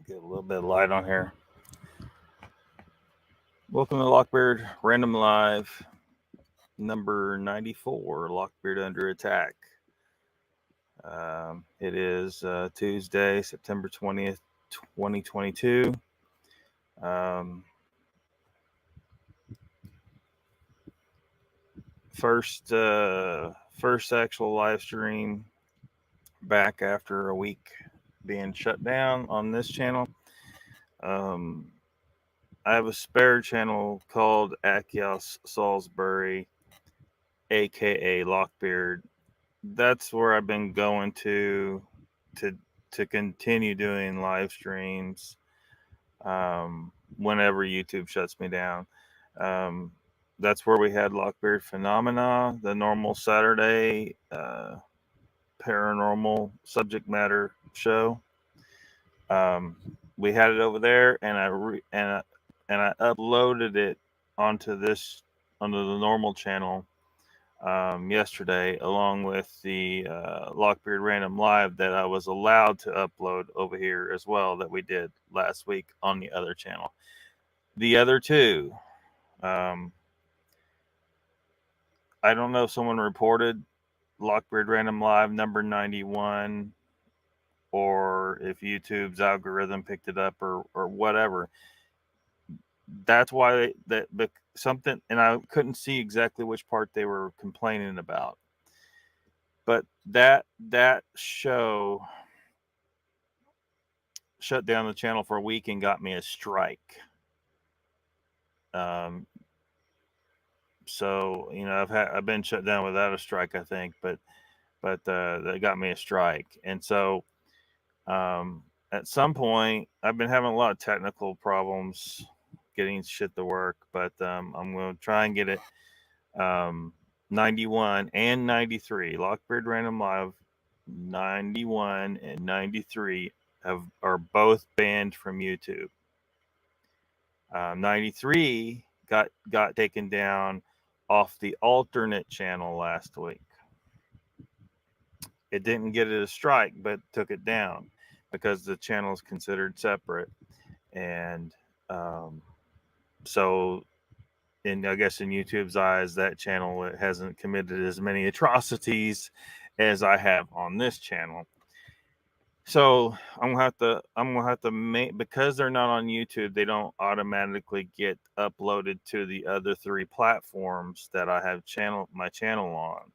Get a little bit of light on here. Welcome to LOCKBEARD Random Live, number 94, LOCKBEARD Under Attack. It is Tuesday, September 20th, 2022. First actual live stream back after a week being shut down on this channel. I have a spare channel called Achaeos Salisbury, aka LOCKBEARD. That's where I've been going to continue doing live streams whenever YouTube shuts me down. That's where we had LOCKBEARD Phenomena, the normal Saturday paranormal subject matter show. We had it over there, and I uploaded it onto the normal channel yesterday, along with the LOCKBEARD Random Live that I was allowed to upload over here as well, that we did last week on the other channel. The other two, I don't know if someone reported LOCKBEARD Random Live number 91, or if YouTube's algorithm picked it up or whatever. That's why something, and I couldn't see exactly which part they were complaining about. But that show shut down the channel for a week and got me a strike. So I've been shut down without a strike, I think, but they got me a strike, and so at some point I've been having a lot of technical problems getting shit to work, but I'm going to try and get it. 91 and 93, LOCKBEARD Random Live 91 and 93 are both banned from YouTube. 93 got taken down off the alternate channel last week. It didn't get it a strike, but took it down because the channel is considered separate. And so, I guess in YouTube's eyes, that channel hasn't committed as many atrocities as I have on this channel. So I'm gonna have to make, because they're not on YouTube, they don't automatically get uploaded to the other three platforms that I have my channel on: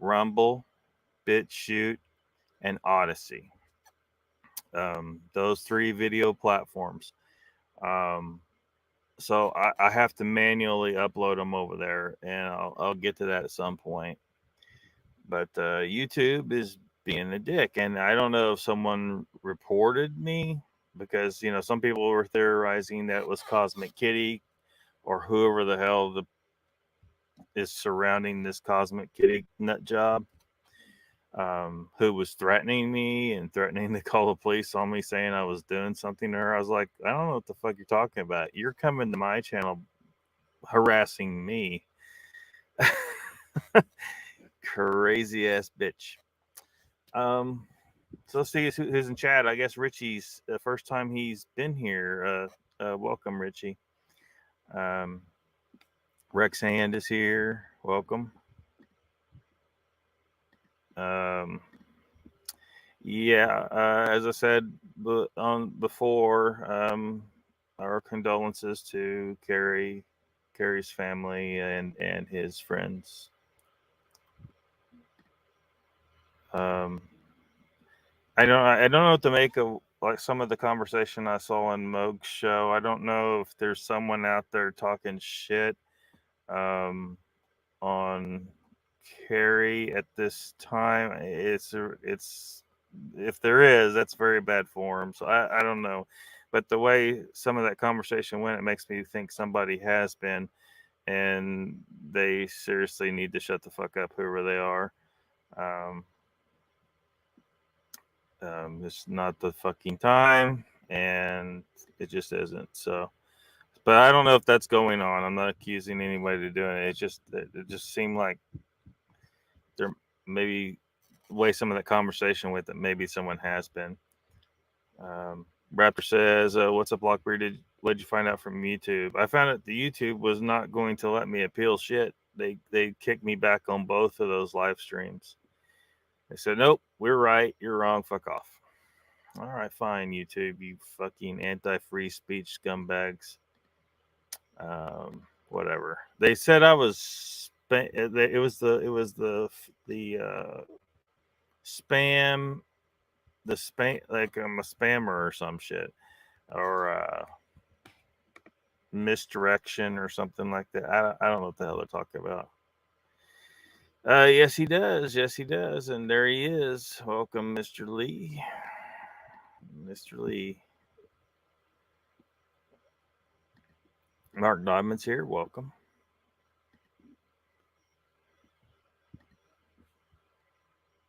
Rumble, BitChute, and Odyssey. Those three video platforms. So I have to manually upload them over there, and I'll get to that at some point. But YouTube is being a dick, and I don't know if someone reported me, because some people were theorizing that it was Cosmic Kitty or whoever the hell is surrounding this Cosmic Kitty nut job, who was threatening me and threatening to call the police on me, saying I was doing something to her. I was like, I don't know what the fuck you're talking about. You're coming to my channel harassing me. Crazy ass bitch. So let's see who's in chat. I guess Richie's the first time he's been here. Welcome, Richie. Rex Hand is here. Welcome. As I said before, our condolences to Carrie's family and his friends. I don't know what to make of some of the conversation I saw on Moog's show. I don't know if there's someone out there talking shit on Carrie at this time. It's if there is, that's very bad form. So I don't know, but the way some of that conversation went, it makes me think somebody has been, and they seriously need to shut the fuck up, whoever they are. It's not the fucking time, and it just isn't. So, but I don't know if that's going on. I'm not accusing anybody of doing it. It just seemed like there maybe the way some of that conversation with it, maybe someone has been. Raptor says, "What's up, Lockbeard? What'd you find out from YouTube?" I found out the YouTube was not going to let me appeal shit. They kicked me back on both of those live streams. They said, "Nope, we're right. You're wrong. Fuck off." All right, fine, YouTube. You fucking anti-free speech scumbags. Whatever. They said I was. It was the spam. The spam, like I'm a spammer or some shit, or misdirection or something like that. I don't know what the hell they're talking about. Yes, he does. Yes, he does. And there he is. Welcome, Mr. Lee. Mr. Lee. Mark Diamond's here. Welcome.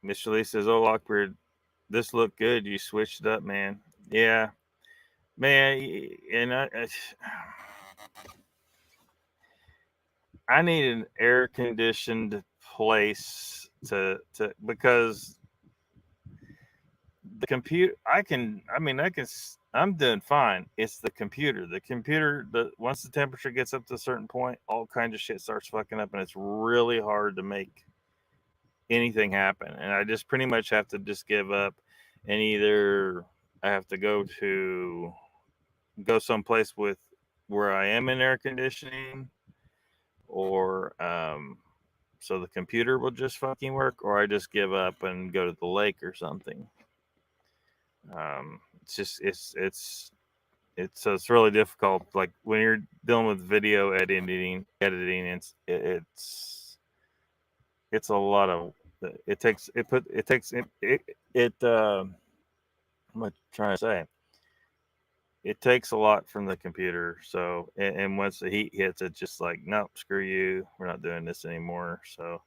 Mr. Lee says, "Oh, Lockbeard, this looked good. You switched it up, man." Yeah, man. And I need an air conditioned place to because the computer I'm doing fine. It's the computer. Once the temperature gets up to a certain point, all kinds of shit starts fucking up, and it's really hard to make anything happen. And I just pretty much have to just give up, and either I have to go someplace with where I am in air conditioning, or so the computer will just fucking work, or I just give up and go to the lake or something. It's really difficult. Like when you're dealing with video editing, it's a lot of it takes it put it takes it what am I trying to say? It takes a lot from the computer. So and once the heat hits, it's just like, nope, screw you, we're not doing this anymore. So,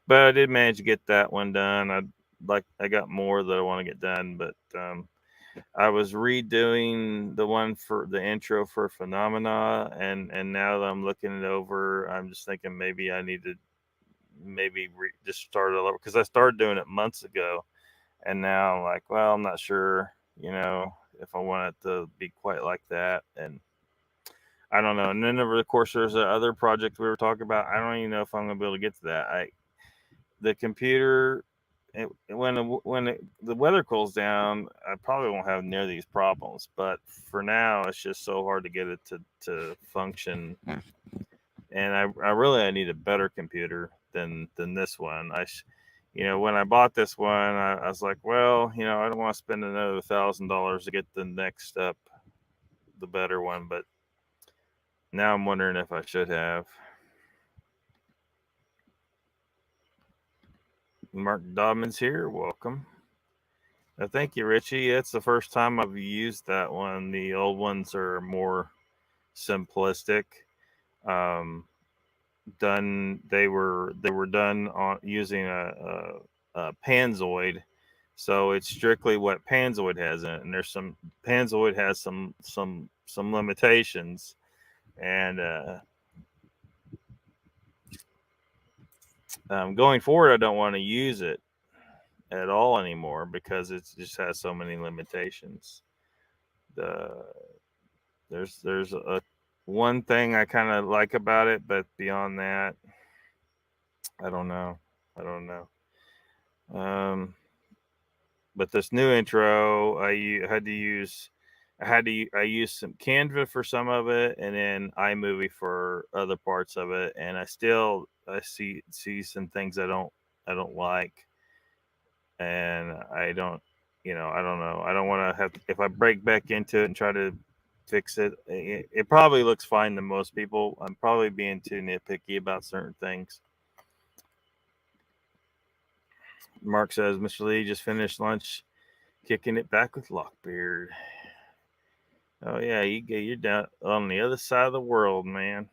but I did manage to get that one done. I got more that I want to get done, but I was redoing the one for the intro for Phenomena, and now that I'm looking it over, I'm just thinking maybe I need to just start it over, because I started doing it months ago, and now I'm like, well, I'm not sure, if I want it to be quite like that, and I don't know. And then of course there's the other project we were talking about. I don't even know if I'm gonna be able to get to that. The computer. When the weather cools down, I probably won't have near these problems. But for now, it's just so hard to get it to function. And I need a better computer than this one. When I bought this one, I was like, well, I don't want to spend another $1,000 to get the next up, the better one. But now I'm wondering if I should have. Mark Dobbins here. Welcome. Thank you, Richie. It's the first time I've used that one. The old ones are more simplistic. They were done on using a Panzoid, so it's strictly what Panzoid has in it. And there's Panzoid has some limitations, and going forward, I don't want to use it at all anymore because it just has so many limitations. There's a one thing I kind of like about it, but beyond that, I don't know. But this new intro, I used some Canva for some of it, and then iMovie for other parts of it, and I see some things I don't like, and I don't know. I don't want to have, if I break back into it and try to fix it, it probably looks fine to most people. I'm probably being too nitpicky about certain things. Mark says, Mr. Lee just finished lunch, kicking it back with Lockbeard. Oh yeah, you're down on the other side of the world, man.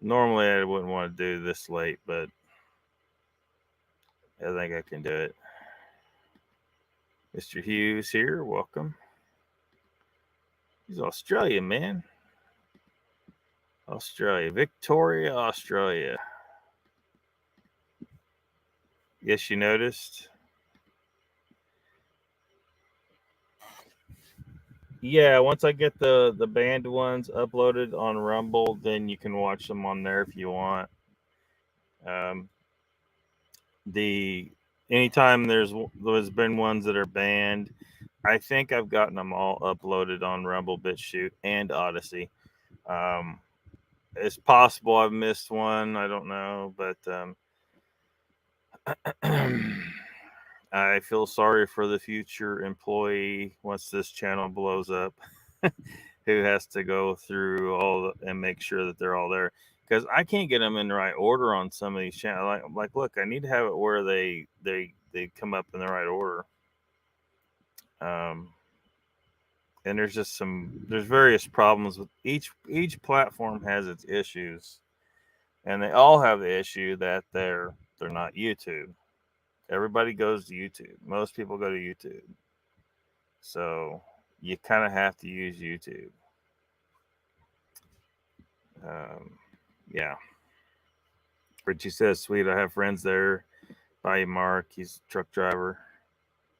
Normally I wouldn't want to do this late, but I think I can do it. Mr. Hughes here, welcome. He's Australian, man. Australia, Victoria, Australia. Yes, you noticed. Yeah, once I get the banned ones uploaded on Rumble, then you can watch them on there if you want. The anytime there's been ones that are banned, I think I've gotten them all uploaded on Rumble, BitChute, and Odyssey. It's possible I've missed one. I don't know, but I feel sorry for the future employee once this channel blows up, who has to go through and make sure that they're all there, because I can't get them in the right order on some of these channels. Like, look, I need to have it where they come up in the right order. And there's various problems with each platform has its issues, and they all have the issue that they're not YouTube. Everybody goes to YouTube. Most people go to YouTube. So you kind of have to use YouTube. Yeah. Richie says, sweet, I have friends there. Bye, Mark. He's a truck driver.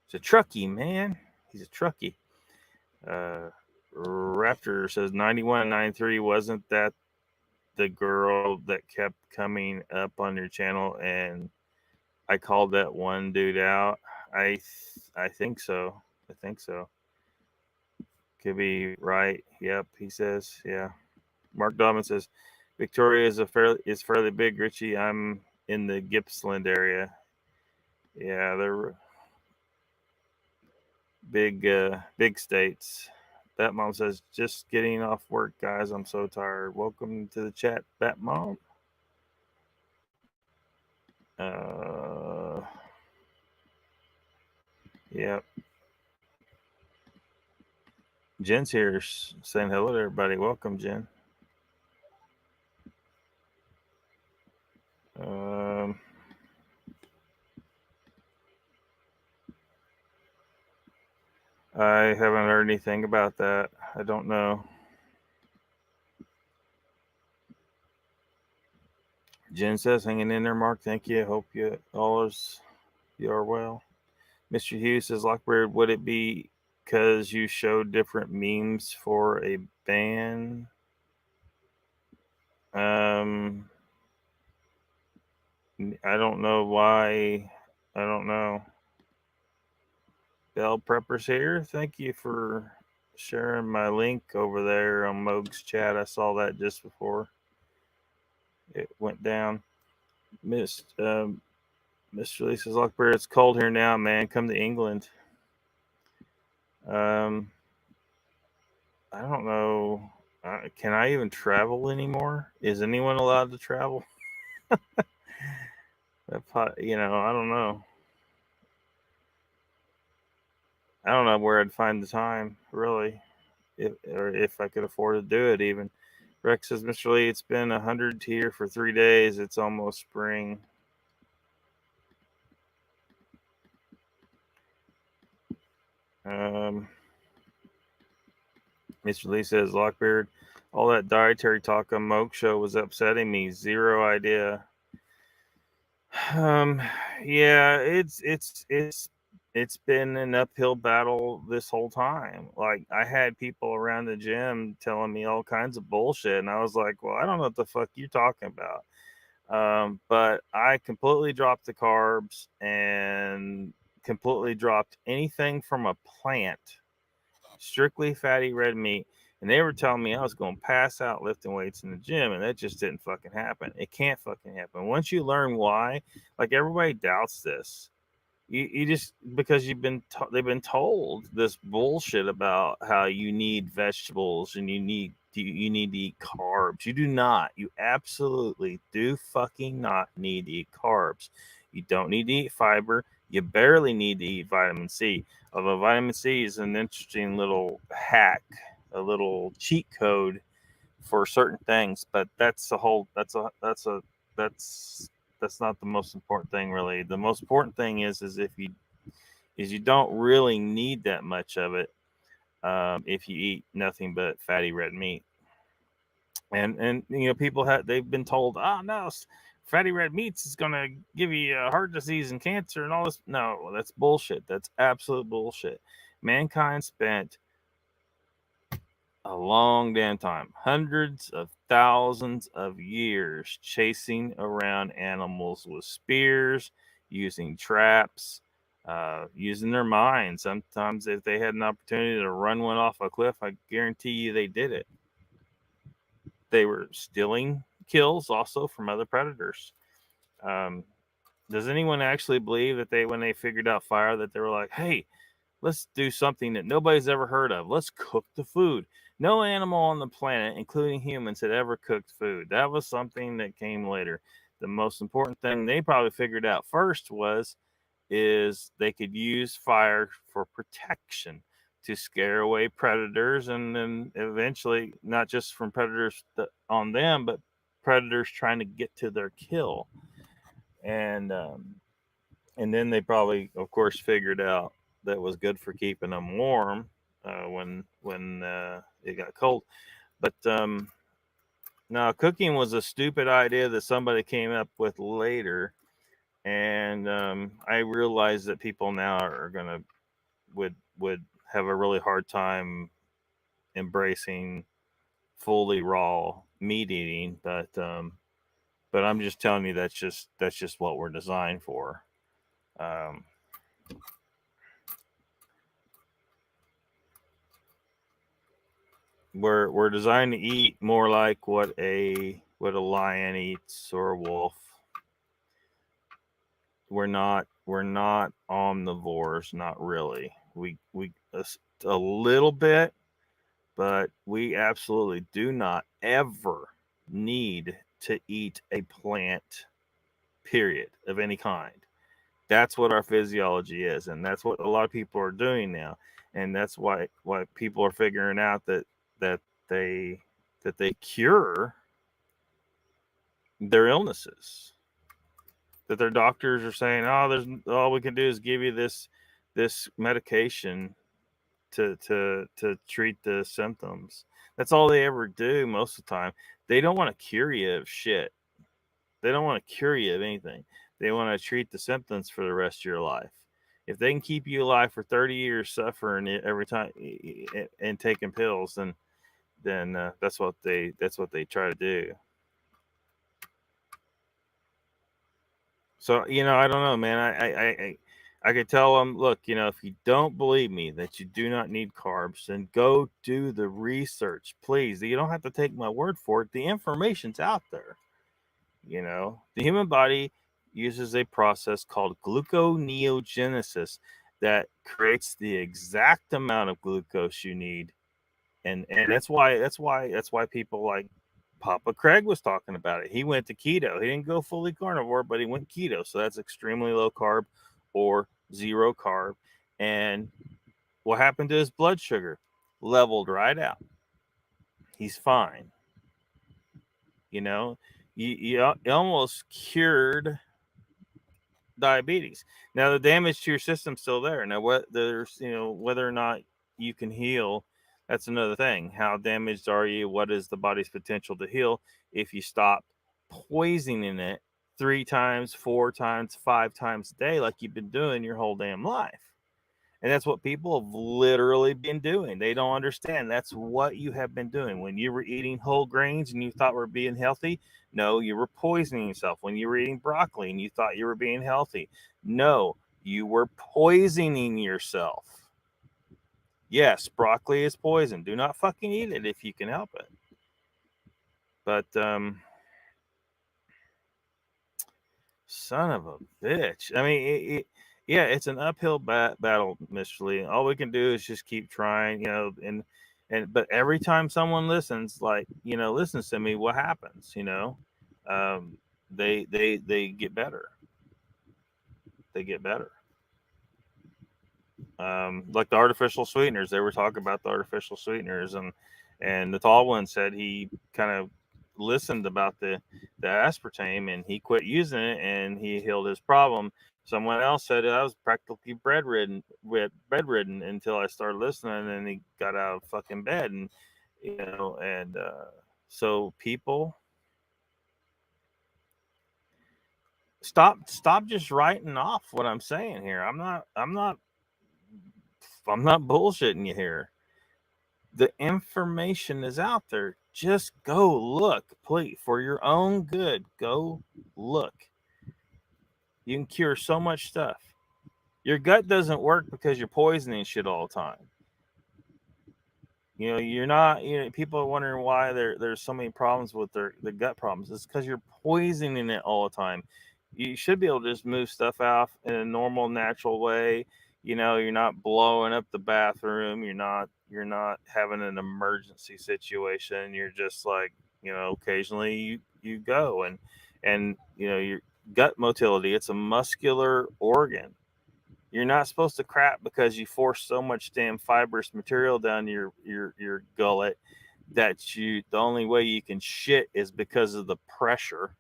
He's a truckie, man. He's a truckie. Raptor says, 91 and 93, wasn't that the girl that kept coming up on your channel and I called that one dude out? I think so. I think so. Could be right. Yep, he says. Yeah. Mark Dobbin says, Victoria is fairly big, Richie. I'm in the Gippsland area. Yeah, they're big states. Bat Mom says, just getting off work, guys. I'm so tired. Welcome to the chat, Bat Mom. Yep. Jen's here saying hello to everybody. Welcome, Jen. I haven't heard anything about that. I don't know. Jen says, hanging in there, Mark. Thank you. Hope you are well. Mr. Hughes says, Lockbeard, would it be because you showed different memes for a ban? I don't know why. I don't know. Bell Prepper's here. Thank you for sharing my link over there on Moog's chat. I saw that just before it went down. Mr. Lee says, Lockbeard, it's cold here now, man. Come to England. I don't know. Can I even travel anymore? Is anyone allowed to travel? I don't know. I don't know where I'd find the time, really, if I could afford to do it even. Rex says, Mr. Lee, it's been 100 here for 3 days. It's almost spring. Mr. Lee says, Lockbeard, all that dietary talk on Moog Show was upsetting me. Zero idea. Yeah, it's been an uphill battle this whole time. Like, I had people around the gym telling me all kinds of bullshit, and I was like, well, I don't know what the fuck you're talking about. But I completely dropped the carbs and completely dropped anything from a plant, strictly fatty red meat. And they were telling me I was going to pass out lifting weights in the gym, and that just didn't fucking happen. It can't fucking happen. Once you learn why, like, everybody doubts this. You just, because they've been told this bullshit about how you need vegetables and you need to eat carbs. You do not. You absolutely do fucking not need to eat carbs. You don't need to eat fiber. You barely need to eat vitamin C. Although vitamin C is an interesting little hack, a little cheat code for certain things, but that's not the most important thing, really. The most important thing is you don't really need that much of it if you eat nothing but fatty red meat. And people they've been told, no, fatty red meats is gonna give you heart disease and cancer and all this. No, that's bullshit. That's absolute bullshit. Mankind spent a long damn time, hundreds of thousands of years chasing around animals with spears, using traps, using their minds. Sometimes if they had an opportunity to run one off a cliff, I guarantee you they did it. They were stealing kills also from other predators. Does anyone actually believe that when they figured out fire, that they were like, hey, let's do something that nobody's ever heard of. Let's cook the food. No animal on the planet, including humans, had ever cooked food. That was something that came later. The most important thing they probably figured out first is they could use fire for protection, to scare away predators, and then eventually not just from predators on them, but predators trying to get to their kill. And then they probably, of course, figured out that was good for keeping them warm when it got cold. But now cooking was a stupid idea that somebody came up with later, and I realize that people now are gonna would have a really hard time embracing fully raw meat eating, but I'm just telling you that's just what we're designed for. We're designed to eat more like what a lion eats, or a wolf. We're not omnivores, not really. We a little bit, but we absolutely do not ever need to eat a plant, period, of any kind. That's what our physiology is, and that's what a lot of people are doing now, and that's why people are figuring out that they cure their illnesses. That their doctors are saying, "Oh, there's all we can do is give you this medication to treat the symptoms." That's all they ever do most of the time. They don't want to cure you of shit. They don't want to cure you of anything. They want to treat the symptoms for the rest of your life. If they can keep you alive for 30 years suffering every time and taking pills, then that's what they try to do. So I don't know, man. I could tell them, look, if you don't believe me that you do not need carbs, then go do the research, please. You don't have to take my word for it. The information's out there. The human body uses a process called gluconeogenesis that creates the exact amount of glucose you need, and that's why people like Papa Craig was talking about it. He went to keto. He didn't go fully carnivore, but he went keto. So that's extremely low carb or zero carb. And what happened to his blood sugar? Leveled right out. He's fine. You almost cured diabetes. Now the damage to your system's still there. Now whether or not you can heal, that's another thing. How damaged are you? What is the body's potential to heal if you stop poisoning it 3 times, 4 times, 5 times a day like you've been doing your whole damn life? And that's what people have literally been doing. They don't understand. That's what you have been doing. When you were eating whole grains and you thought were being healthy, no, you were poisoning yourself. When you were eating broccoli and you thought you were being healthy, no, you were poisoning yourself. Yes, broccoli is poison. Do not fucking eat it if you can help it. But son of a bitch. I mean, it's an uphill battle, Mr. Lee. All we can do is just keep trying, but every time someone listens to me, what happens? They get better. They get better. Like the artificial sweeteners, they were talking about the artificial sweeteners, and the tall one said he kind of listened about the aspartame and he quit using it and he healed his problem. Someone else said I was practically bedridden until I started listening, and he got out of fucking bed, and so people stop just writing off what I'm saying here. I'm not bullshitting you here. The information is out there. Just go look, please, for your own good. Go look. You can cure so much stuff. Your gut doesn't work because you're poisoning shit all the time. You're not. People are wondering why there's so many problems with the gut problems. It's because you're poisoning it all the time. You should be able to just move stuff out in a normal, natural way. You're not blowing up the bathroom. You're not having an emergency situation. You're just like, occasionally you go and your gut motility. It's a muscular organ. You're not supposed to crap because you force so much damn fibrous material down your gullet that the only way you can shit is because of the pressure.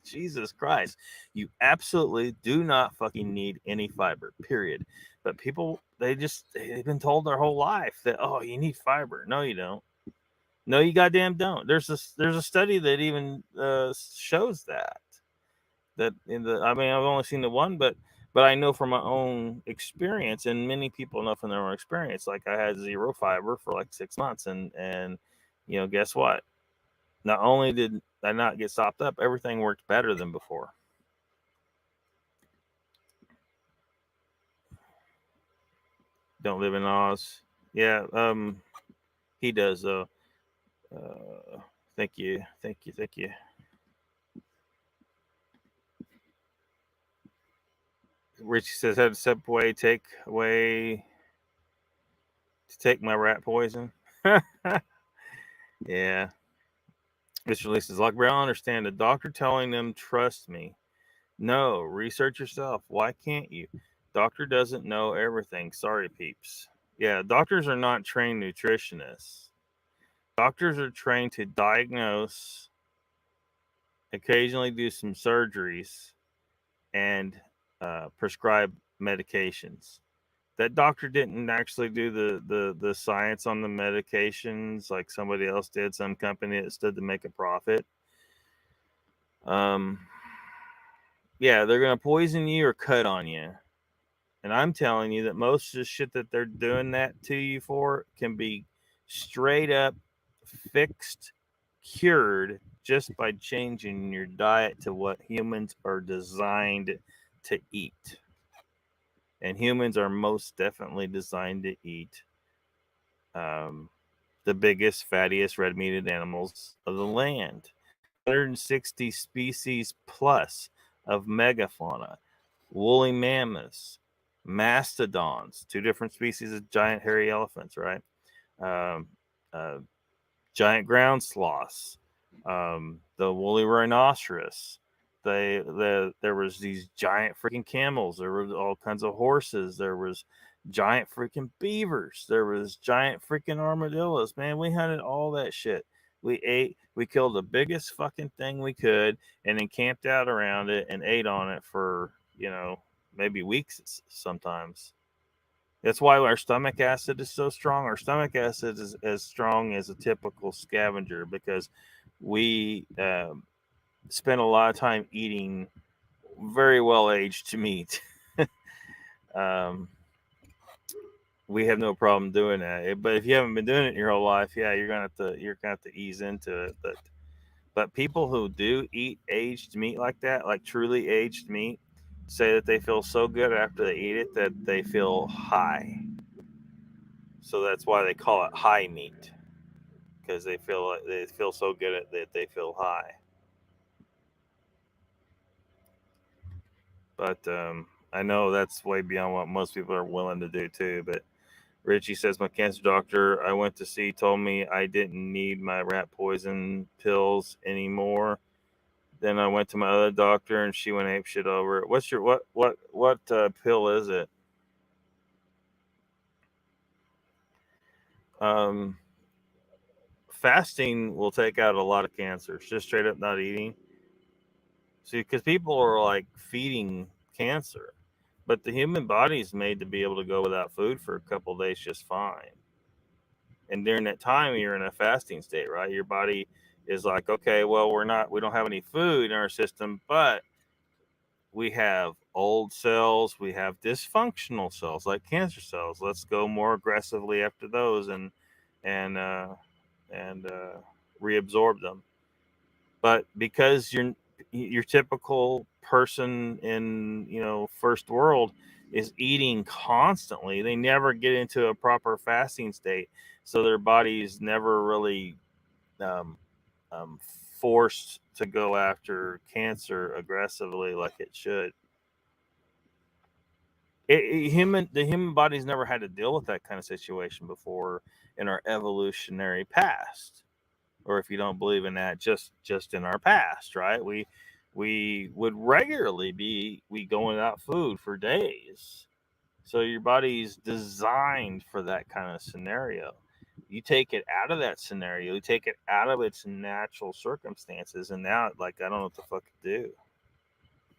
Jesus Christ. You absolutely do not fucking need any fiber, period. But people, they've been told their whole life that, oh, you need fiber. No, you don't. No, you goddamn don't. There's a study that even shows that. I've only seen the one, but I know from my own experience, and many people know from their own experience. Like, I had zero fiber for like 6 months, and guess what? Not only did I not get stopped up, everything worked better than before. Don't live in Oz. Yeah, he does though. Thank you. Richie says, "Had a Subway take away to take my rat poison." Yeah. Mr. Lee says, "LOCKBEARD, I understand the doctor telling them trust me. No, research yourself. Why can't you? Doctor doesn't know everything. Sorry, peeps." Yeah, doctors are not trained nutritionists. Doctors are trained to diagnose, occasionally do some surgeries, and prescribe medications. That doctor didn't actually do the science on the medications like somebody else did, some company that stood to make a profit. Yeah, they're going to poison you or cut on you. And I'm telling you that most of the shit that they're doing that to you for can be straight up fixed, cured just by changing your diet to what humans are designed to eat. And humans are most definitely designed to eat the biggest, fattiest, red meated animals of the land. 160 species plus of megafauna, woolly mammoths, mastodons, 2 different species of giant hairy elephants, right? Um, Giant ground sloths, the woolly rhinoceros. There was these giant freaking camels. There was all kinds of horses. There was giant freaking beavers. There was giant freaking armadillos. Man, we hunted all that shit. We ate. We killed the biggest fucking thing we could, and then camped out around it and ate on it for maybe weeks sometimes. That's why our stomach acid is so strong. Our stomach acid is as strong as a typical scavenger because we spend a lot of time eating very well aged meat. We have no problem doing that. But if you haven't been doing it your whole life, yeah, you're gonna have to ease into it. But people who do eat aged meat like that, like truly aged meat, say that they feel so good after they eat it that they feel high. So that's why they call it high meat, because they feel so good at that they feel high. But I know that's way beyond what most people are willing to do too. But Richie says, my cancer doctor I went to see told me I didn't need my rat poison pills anymore. Then I went to my other doctor and she went ape shit over it. What's your what pill is it? Fasting will take out a lot of cancers. Just straight up not eating. See, because people are like feeding cancer, but the human body is made to be able to go without food for a couple of days just fine. And during that time, you're in a fasting state, right? Your body is like, okay, well, we don't have any food in our system, but we have old cells, we have dysfunctional cells like cancer cells. Let's go more aggressively after those and and uh, reabsorb them. But because your typical person in first world is eating constantly, they never get into a proper fasting state, so their body's never really um, um, forced to go after cancer aggressively like it should. The human body's never had to deal with that kind of situation before in our evolutionary past. Or if you don't believe in that, just in our past, right? We would regularly be going without food for days. So your body's designed for that kind of scenario. You take it out of that scenario, you take it out of its natural circumstances, and now like I don't know what the fuck to do.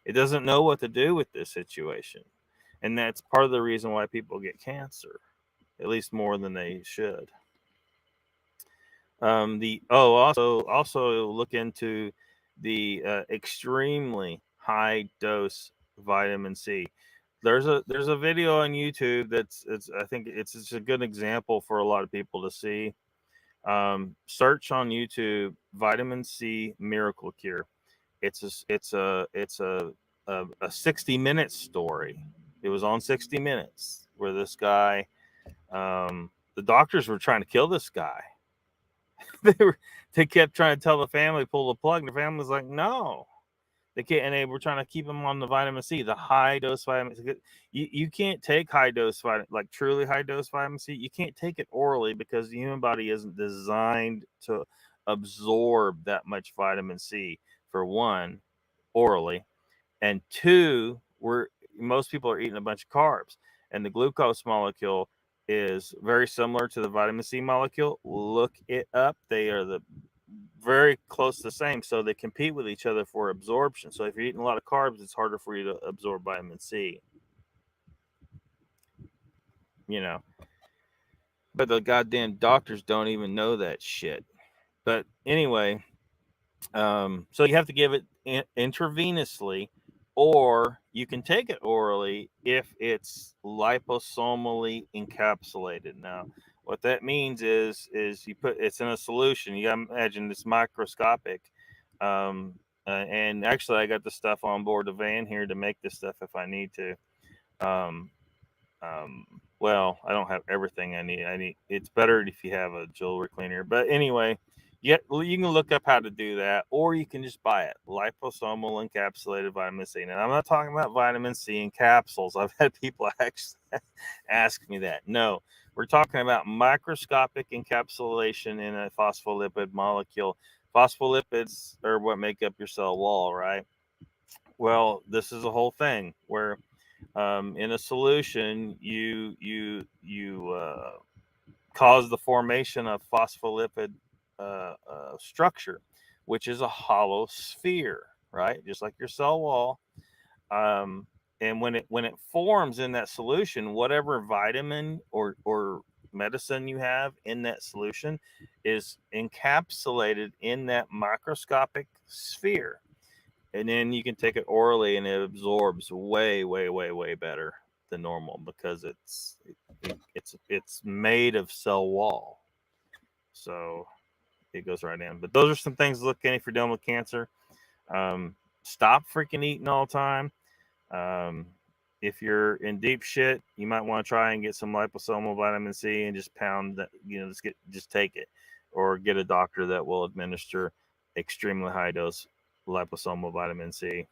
It doesn't know what to do with this situation. And that's part of the reason why people get cancer, at least more than they should. Also look into the extremely high dose vitamin C. There's a video on YouTube I think it's a good example for a lot of people to see. Search on YouTube vitamin C miracle cure. It's a 60-minute story. It was on 60 Minutes where this guy, the doctors were trying to kill this guy. They kept trying to tell the family pull the plug, and the family was like, no, they can't. And they were trying to keep him on the vitamin C, the high dose vitamin C. You can't take high dose vitamin, like truly high dose vitamin C. You can't take it orally because the human body isn't designed to absorb that much vitamin C, for one, orally, and two, most people are eating a bunch of carbs, and the glucose molecule is very similar to the vitamin C molecule. Look it up. They are very close to the same, so they compete with each other for absorption. So if you're eating a lot of carbs, it's harder for you to absorb vitamin C. But the goddamn doctors don't even know that shit. But anyway, so you have to give it intravenously, or you can take it orally if it's liposomally encapsulated. Now, what that means is you put it's in a solution. You gotta imagine it's microscopic. And actually, I got the stuff on board the van here to make this stuff if I need to. Um, well, I don't have everything I need. It's better if you have a jewelry cleaner. But anyway, you can look up how to do that, or you can just buy it. Liposomal encapsulated vitamin C. And I'm not talking about vitamin C in capsules. I've had people actually ask me that. No, we're talking about microscopic encapsulation in a phospholipid molecule. Phospholipids are what make up your cell wall, right? Well, this is a whole thing where in a solution, you cause the formation of phospholipid structure, which is a hollow sphere, right? Just like your cell wall. And when it forms in that solution, whatever vitamin or medicine you have in that solution is encapsulated in that microscopic sphere. And then you can take it orally, and it absorbs way, way, way, way better than normal because it's made of cell wall, so it goes right in. But those are some things to look at if you're dealing with cancer. Stop freaking eating all the time. If you're in deep shit, you might want to try and get some liposomal vitamin C and just pound that. Just take it, or get a doctor that will administer extremely high dose liposomal vitamin C.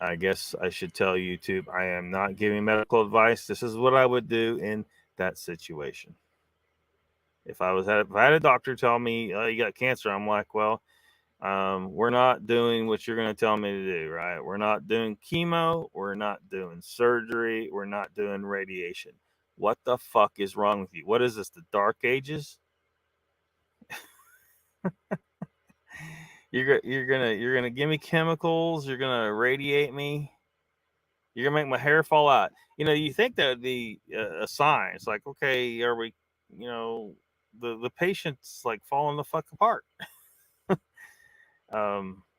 I guess I should tell YouTube I am not giving medical advice. This is what I would do in that situation. If I had a doctor tell me, oh, you got cancer, I'm like, well, we're not doing what you're going to tell me to do, right? We're not doing chemo. We're not doing surgery. We're not doing radiation. What the fuck is wrong with you? What is this, the Dark Ages? You're gonna give me chemicals. You're gonna radiate me. You're gonna make my hair fall out. You think that would be a sign. It's like, okay, are we? The patient's like falling the fuck apart.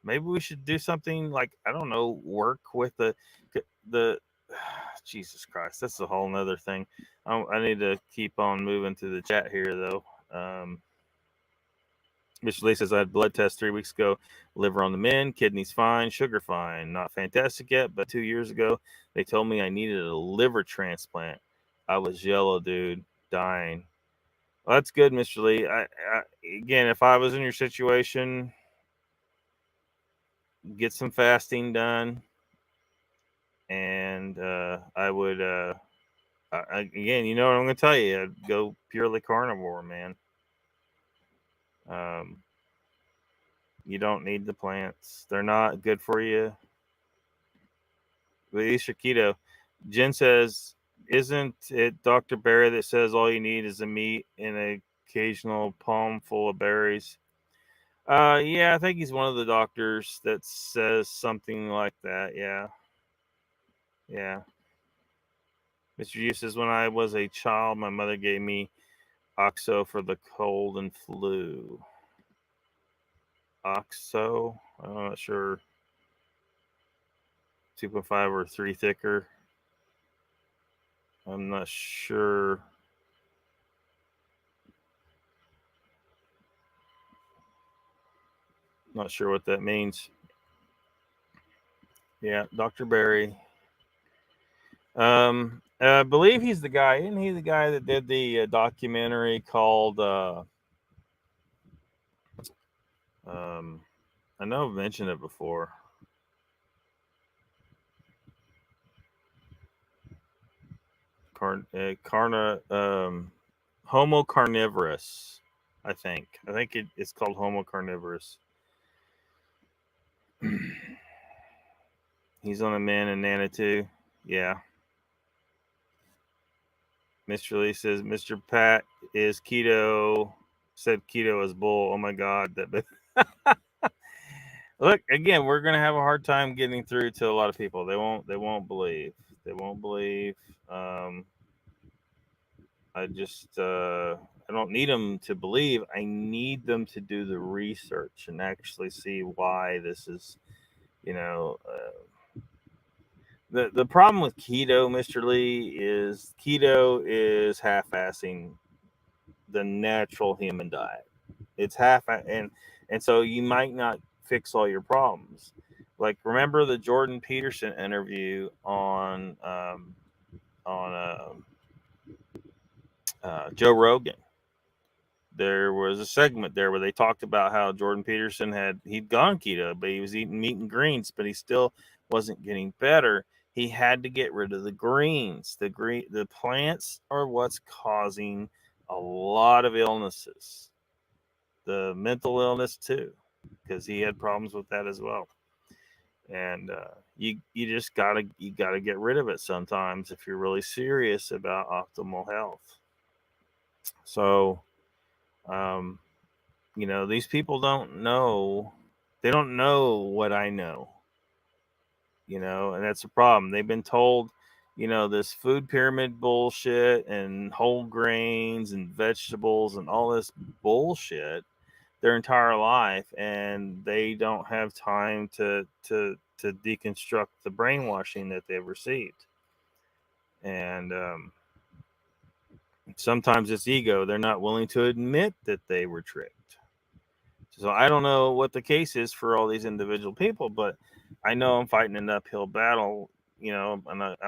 Maybe we should do something like, I don't know, work with the Jesus Christ, that's a whole nother thing. I need to keep on moving through the chat here though. Mr. Lee says, I had blood test 3 weeks ago. Liver on the mend, kidneys fine, sugar fine. Not fantastic yet, but 2 years ago, they told me I needed a liver transplant. I was yellow, dude, dying. Well, that's good, Mr. Lee. Again, if I was in your situation, get some fasting done. And I would, again, you know what I'm going to tell you? I'd go purely carnivore, man. You don't need the plants. They're not good for you. At least your keto. Jen says, isn't it Dr. Barry that says all you need is a meat and an occasional palm full of berries? Yeah, I think he's one of the doctors that says something like that. Yeah. Mr. Yu says, when I was a child, my mother gave me Oxo for the cold and flu. Oxo? I'm not sure. 2.5 or 3 thicker. I'm not sure. Not sure what that means. Yeah, Dr. Barry. I believe he's the guy. Isn't he the guy that did the documentary called? I know I've mentioned it before. Homo carnivorous. I think it's called Homo carnivorous. He's on a man in Nana Yeah. Mr. Lee says Mr. Pat is keto. Said keto is bull. Oh my god. Look, again, we're gonna have a hard time getting through to a lot of people. They won't believe. They won't believe. I just I don't need them to believe. I need them to do the research and actually see why this is, you know, the problem with keto, Mr. Lee, is keto is half-assing the natural human diet. It's half, and so you might not fix all your problems. Like, remember the Jordan Peterson interview on Joe Rogan? There was a segment there where they talked about how Jordan Peterson he'd gone keto, but he was eating meat and greens, but he still wasn't getting better. He had to get rid of the greens. The plants are what's causing a lot of illnesses. The mental illness too, because he had problems with that as well. And you just gotta get rid of it sometimes if you're really serious about optimal health. So, these people don't know. They don't know what I know. And that's the problem. They've been told, this food pyramid bullshit and whole grains and vegetables and all this bullshit their entire life, and they don't have time to deconstruct the brainwashing that they've received. And sometimes it's ego. They're not willing to admit that they were tricked. So I don't know what the case is for all these individual people, but I know I'm fighting an uphill battle. I'm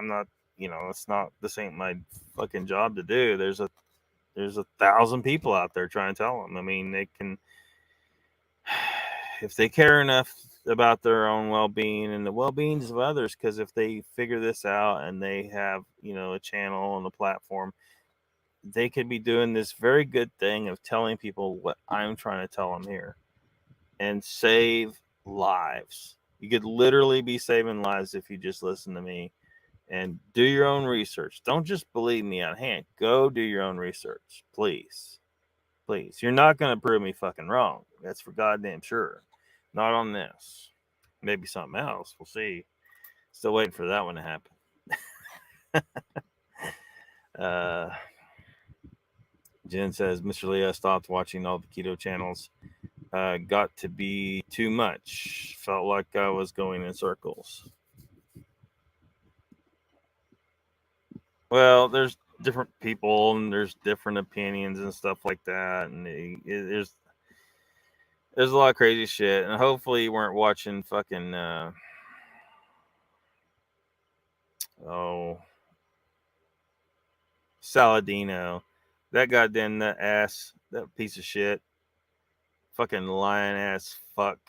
not. It's not. This ain't my fucking job to do. There's 1,000 people out there trying to tell them. I mean, they can, if they care enough about their own well-being and the well-beings of others, because if they figure this out and they have, a channel and a platform, they could be doing this very good thing of telling people what I'm trying to tell them here and save lives. You could literally be saving lives if you just listen to me and do your own research. Don't just believe me on hand. Go do your own research, please. Please. You're not going to prove me fucking wrong. That's for goddamn sure. Not on this. Maybe something else. We'll see. Still waiting for that one to happen. Jen says, Mr. Lee, I stopped watching all the keto channels. got to be too much. Felt like I was going in circles. Well, there's different people and there's different opinions and stuff like that, and there's a lot of crazy shit. And hopefully you weren't watching fucking Saladino, that goddamn nut ass, that piece of shit, fucking lion ass fuck.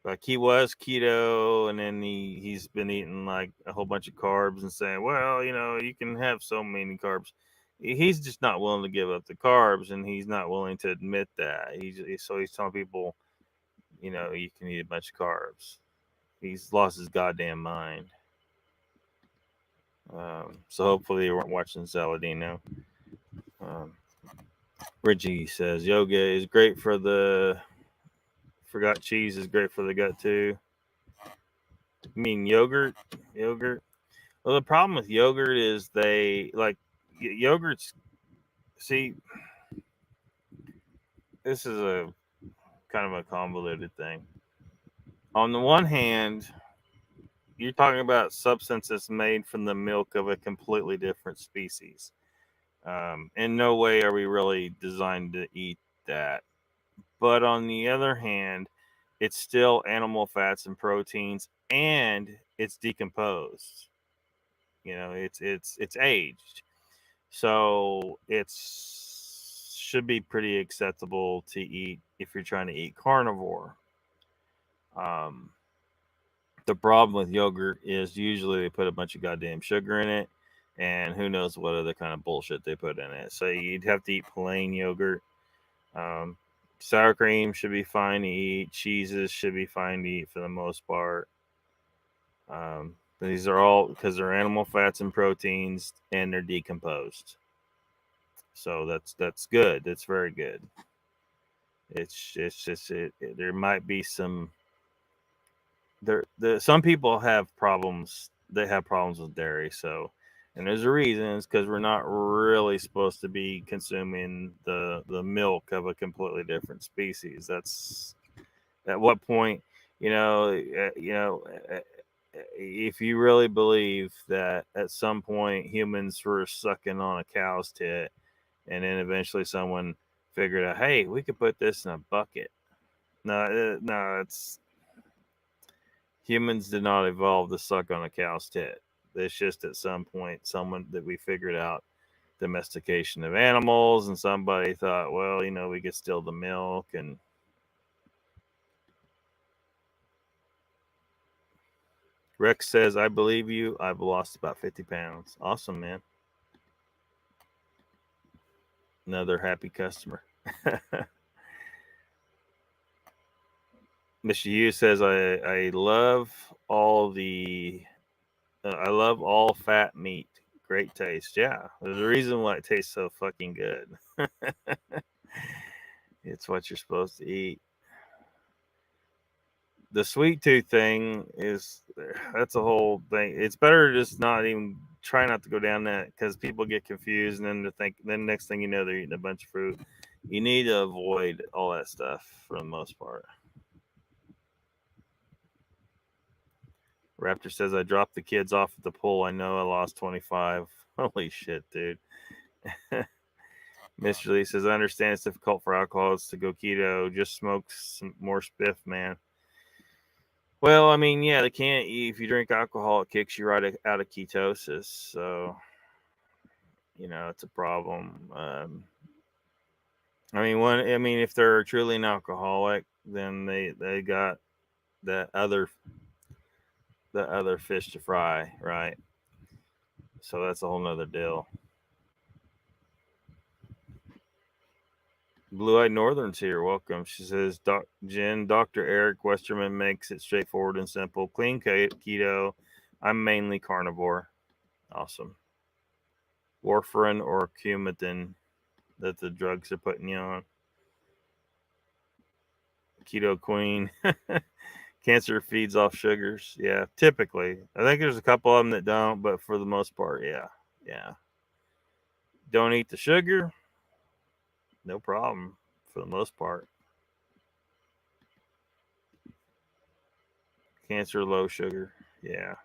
Like he was keto, and then he's been eating like a whole bunch of carbs and saying, well, you can have so many carbs. He's just not willing to give up the carbs, and he's not willing to admit that. So he's telling people, you can eat a bunch of carbs. He's lost his goddamn mind. So hopefully you weren't watching Saladino. Reggie says yoga is great for the. Forgot cheese is great for the gut too. You mean yogurt? Yogurt. Well, the problem with yogurt is they like yogurts. See, this is a kind of a convoluted thing. On the one hand, you're talking about substances made from the milk of a completely different species. In no way are we really designed to eat that. But on the other hand, it's still animal fats and proteins, and it's decomposed. It's aged, so it's should be pretty acceptable to eat if you're trying to eat carnivore. The problem with yogurt is usually they put a bunch of goddamn sugar in it, and who knows what other kind of bullshit they put in it. So you'd have to eat plain yogurt. Sour cream should be fine to eat. Cheeses should be fine to eat for the most part. These are all because they're animal fats and proteins, and they're decomposed. So that's good. That's very good. It's just there might be some. Some people have problems. They have problems with dairy. So, and there's a reason. It's because we're not really supposed to be consuming the milk of a completely different species. That's at what point, if you really believe that at some point humans were sucking on a cow's tit, and then eventually someone figured out, hey, we could put this in a bucket. No, it's humans did not evolve to suck on a cow's tit. It's just at some point someone that we figured out domestication of animals, and somebody thought, well, we could steal the milk. And Rex says, I believe you. I've lost about 50 pounds. Awesome, man. Another happy customer. Mr. Hughes says, I love all fat meat. Great taste. Yeah, there's a reason why it tastes so fucking good. It's what you're supposed to eat. The sweet tooth thing that's a whole thing. It's better to just not even try not to go down that, because people get confused, and then next thing you know, they're eating a bunch of fruit. You need to avoid all that stuff for the most part. Raptor says, I dropped the kids off at the pool. I know I lost 25. Holy shit, dude. Mr. Lee says, I understand it's difficult for alcoholics to go keto. Just smoke some more spiff, man. Well, I mean, yeah, they can't. If you drink alcohol, it kicks you right out of ketosis. So, it's a problem. If they're truly an alcoholic, then they got the other fish to fry, right? So that's a whole nother deal. Blue-Eyed Northern's here. Welcome. She says, Dr. Eric Westerman makes it straightforward and simple. Clean keto. I'm mainly carnivore. Awesome. Warfarin or Coumadin that the drugs are putting you on. Keto queen. Cancer feeds off sugars. Yeah, typically. I think there's a couple of them that don't, but for the most part, yeah. Don't eat the sugar. No problem for the most part. Cancer, low sugar. Yeah.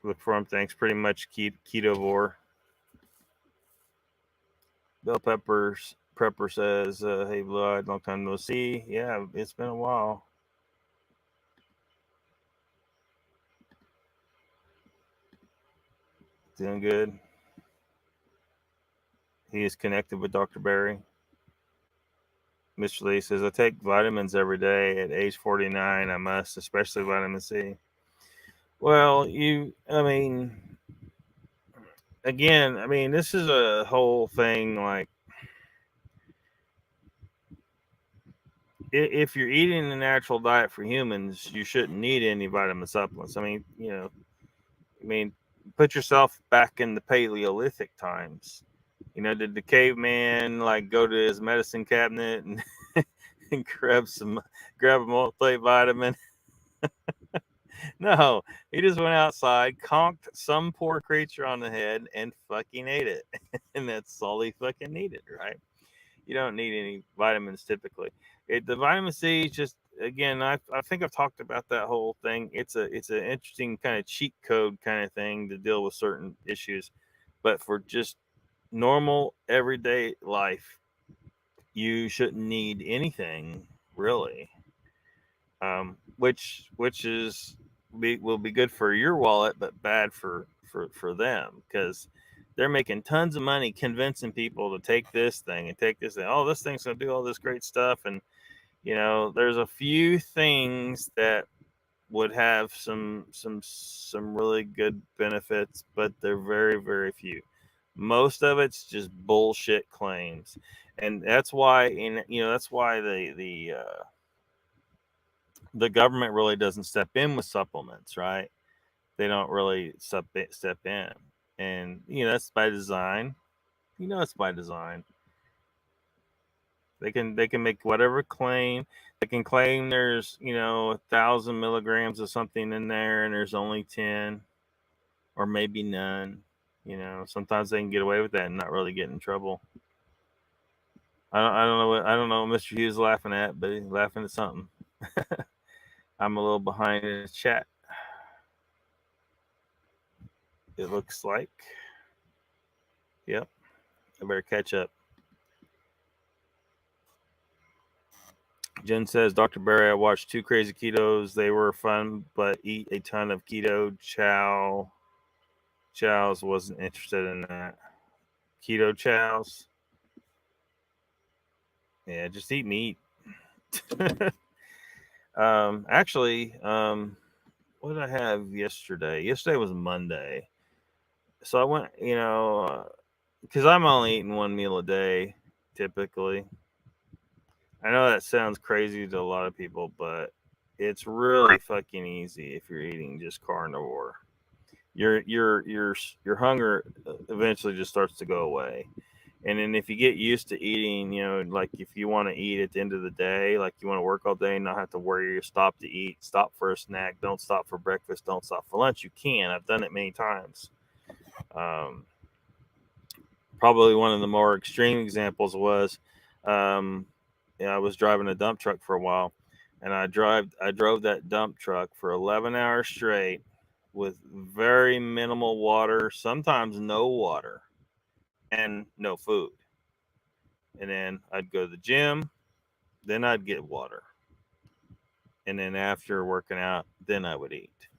Look for them things. Pretty much ketovore. Bell Prepper says, hey, Blood, long time no see. Yeah, it's been a while. Doing good. He is connected with Dr. Barry. Mr. Lee says, I take vitamins every day. At age 49, I must, especially vitamin C. Well, again, this is a whole thing. Like, if you're eating a natural diet for humans, you shouldn't need any vitamin supplements. Put yourself back in the Paleolithic times. Did the caveman like go to his medicine cabinet and, and grab a multivitamin? No, he just went outside, conked some poor creature on the head, and fucking ate it. And that's all he fucking needed, right? You don't need any vitamins typically. The vitamin C is just, again, I think I've talked about that whole thing. It's an interesting kind of cheat code kind of thing to deal with certain issues, but for just normal everyday life, you shouldn't need anything really. Which will be good for your wallet, but bad for them, because they're making tons of money convincing people to take this thing and take this thing. Oh, this thing's gonna do all this great stuff, and there's a few things that would have some really good benefits, but they're very, very few. Most of it's just bullshit claims, and that's why the government really doesn't step in with supplements, right? They don't really step in, and that's by design. It's by design. They can make whatever claim. They can claim there's 1,000 milligrams of something in there, and there's only 10, or maybe none. Sometimes they can get away with that and not really get in trouble. I don't know what Mr. Hughes is laughing at, but he's laughing at something. I'm a little behind in the chat. It looks like. Yep. I better catch up. Jen says, Dr. Barry, I watched 2 Crazy Ketos. They were fun, but eat a ton of keto chows. Wasn't interested in that. Keto chows. Yeah, just eat meat. Actually, what did I have yesterday? Yesterday was Monday. So I went, because I'm only eating 1 meal a day, typically. I know that sounds crazy to a lot of people, but it's really fucking easy if you're eating just carnivore. Your hunger eventually just starts to go away. And then if you get used to eating, like if you want to eat at the end of the day, like you want to work all day and not have to worry, you stop to eat, stop for a snack, don't stop for breakfast, don't stop for lunch. You can. I've done it many times. Probably one of the more extreme examples was, I was driving a dump truck for a while, and I drove that dump truck for 11 hours straight with very minimal water, sometimes no water, and no food. And then I'd go to the gym, then I'd get water. And then after working out, then I would eat.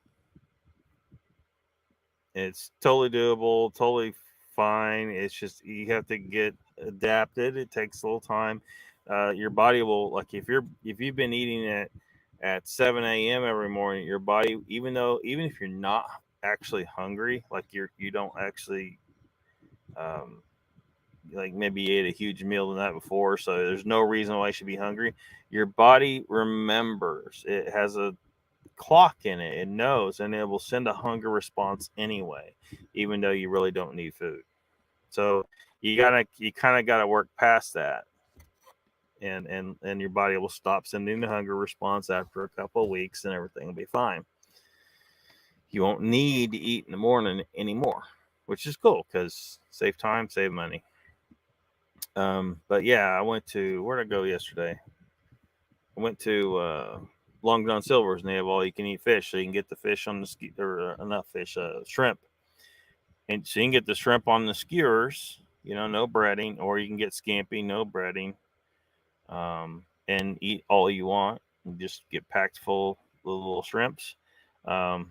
It's totally doable, totally fine. It's just you have to get adapted. It takes a little time. Your body will, like, if you've been eating at 7 a.m. every morning, your body, even if you're not actually hungry, like you don't actually like maybe you ate a huge meal the night before, so there's no reason why you should be hungry. Your body remembers. It has a clock in it. It knows, and it will send a hunger response anyway, even though you really don't need food. So you kind of gotta work past that, and your body will stop sending the hunger response after a couple of weeks, and everything will be fine. You won't need to eat in the morning anymore, which is cool because save time, save money. But yeah, I went to, where'd I go yesterday? I went to Long John Silver's, and they have all you can eat fish, so you can get the fish on the not fish, shrimp, and so you can get the shrimp on the skewers, no breading, or you can get scampi, no breading, and eat all you want. And just get packed full of little shrimps. Tell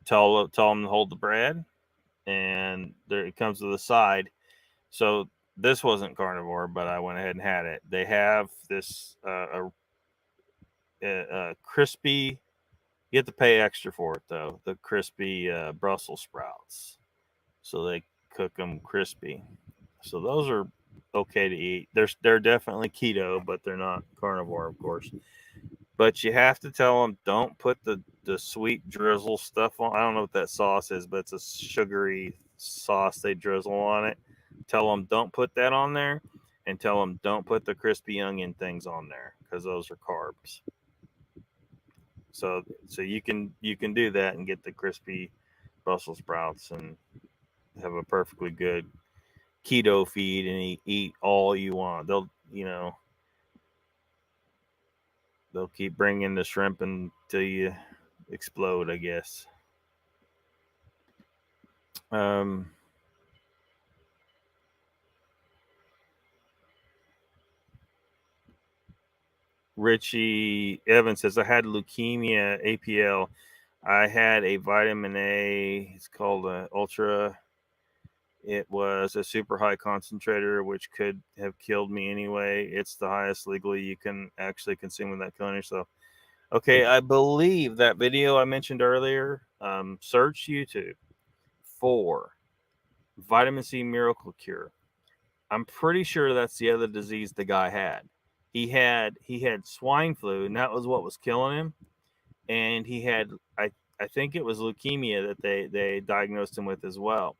them to hold the bread, and there it comes to the side. So this wasn't carnivore, but I went ahead and had it. They have this crispy. You have to pay extra for it though. The crispy Brussels sprouts, so they cook them crispy. So those are okay to eat. They're definitely keto, but they're not carnivore, of course. But you have to tell them don't put the sweet drizzle stuff on. I don't know what that sauce is, but it's a sugary sauce they drizzle on it. Tell them don't put that on there, and tell them don't put the crispy onion things on there because those are carbs. So you can do that and get the crispy Brussels sprouts and have a perfectly good keto feed and eat all you want. They'll keep bringing the shrimp until you explode, I guess. Richie Evans says, I had leukemia, APL. I had a vitamin A. It's called Ultra. It was a super high concentrator, which could have killed me anyway. It's the highest legally you can actually consume without killing yourself. Okay, I believe that video I mentioned earlier, search YouTube for vitamin C miracle cure. I'm pretty sure that's the other disease the guy had. He had swine flu, and that was what was killing him. And he had, I think it was leukemia that they diagnosed him with as well.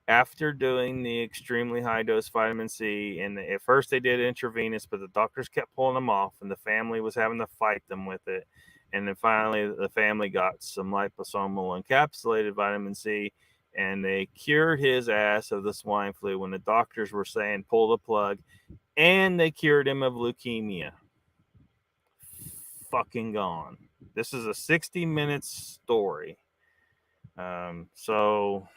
After doing the extremely high dose vitamin C, and at first they did intravenous, but the doctors kept pulling them off, and the family was having to fight them with it. And then finally, the family got some liposomal encapsulated vitamin C, and they cured his ass of the swine flu when the doctors were saying pull the plug, and they cured him of leukemia. Fucking gone. This is a 60-minute story. So,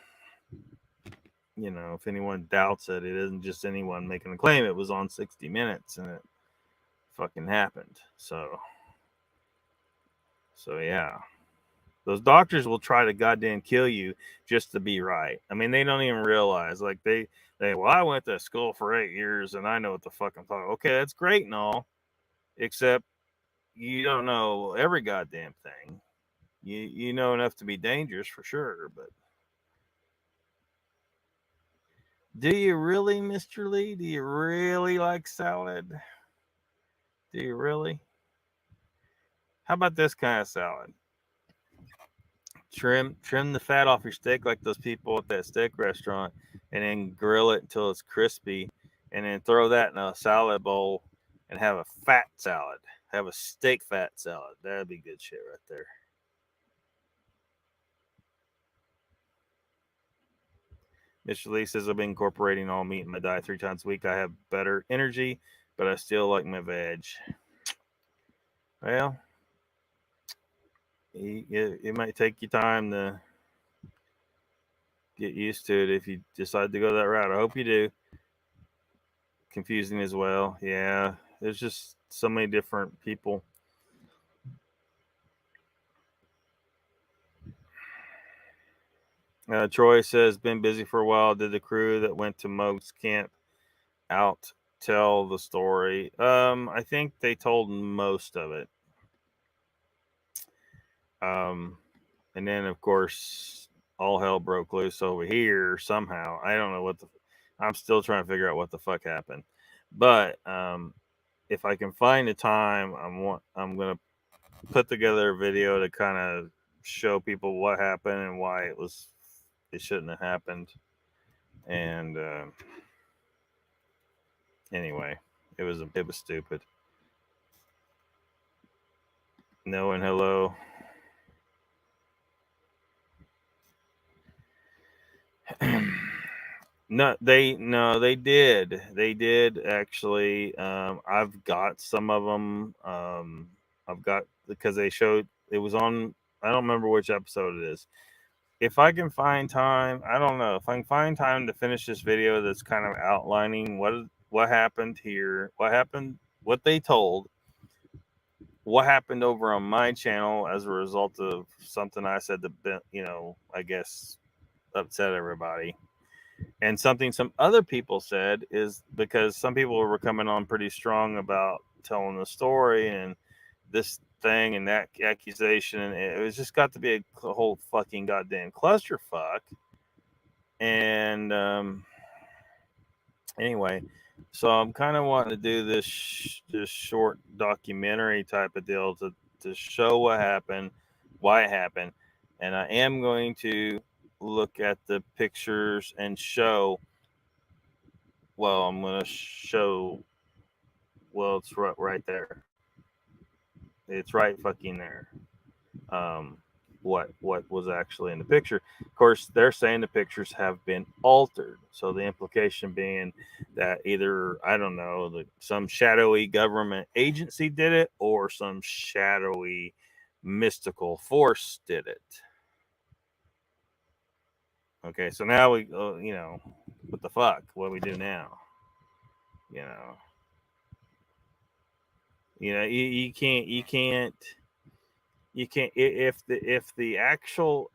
if anyone doubts it, it isn't just anyone making a claim. It was on 60 Minutes, and it fucking happened. So yeah. Those doctors will try to goddamn kill you just to be right. I mean, they don't even realize. Like, well, I went to school for 8 years, and I know what the fuck I'm talking. Okay, that's great and all, except you don't know every goddamn thing. You know enough to be dangerous for sure, but do you really, Mr. Lee? Do you really like salad? Do you really? How about this kind of salad? Trim the fat off your steak like those people at that steak restaurant, and then grill it until it's crispy, and then throw that in a salad bowl and have a fat salad. Have a steak fat salad. That'd be good shit right there. Mr. Lee says, I've been incorporating all meat in my diet 3 times a week. I have better energy, but I still like my veg. Well, it might take you time to get used to it if you decide to go that route. I hope you do. Confusing as well. Yeah, there's just so many different people. Troy says, been busy for a while. Did the crew that went to Moog's camp out tell the story? I think they told most of it. And then, of course, all hell broke loose over here somehow. I don't know I'm still trying to figure out what the fuck happened. But if I can find the time, I'm going to put together a video to kind of show people what happened and why it shouldn't have happened. And anyway, it was stupid. No and hello. They did actually. I've got some of them. I've got, because they showed it was on. I don't remember which episode it is. If I can find time, I don't know if I can find time to finish this video that's kind of outlining what happened here, what happened, what they told, what happened over on my channel as a result of something I said that, I guess upset everybody. And something some other people said is because some people were coming on pretty strong about telling the story and this thing and that accusation, and it was just got to be a whole fucking goddamn clusterfuck. And anyway, so I'm kind of wanting to do this short documentary type of deal to show what happened, why it happened, and I am going to look at the pictures and show. Well, I'm going to show. Well, it's right there. It's right fucking there. What was actually in the picture? Of course, they're saying the pictures have been altered. So the implication being that either, I don't know, some shadowy government agency did it, or some shadowy mystical force did it. Okay, so now we, what the fuck? What do we do now? You can't if the actual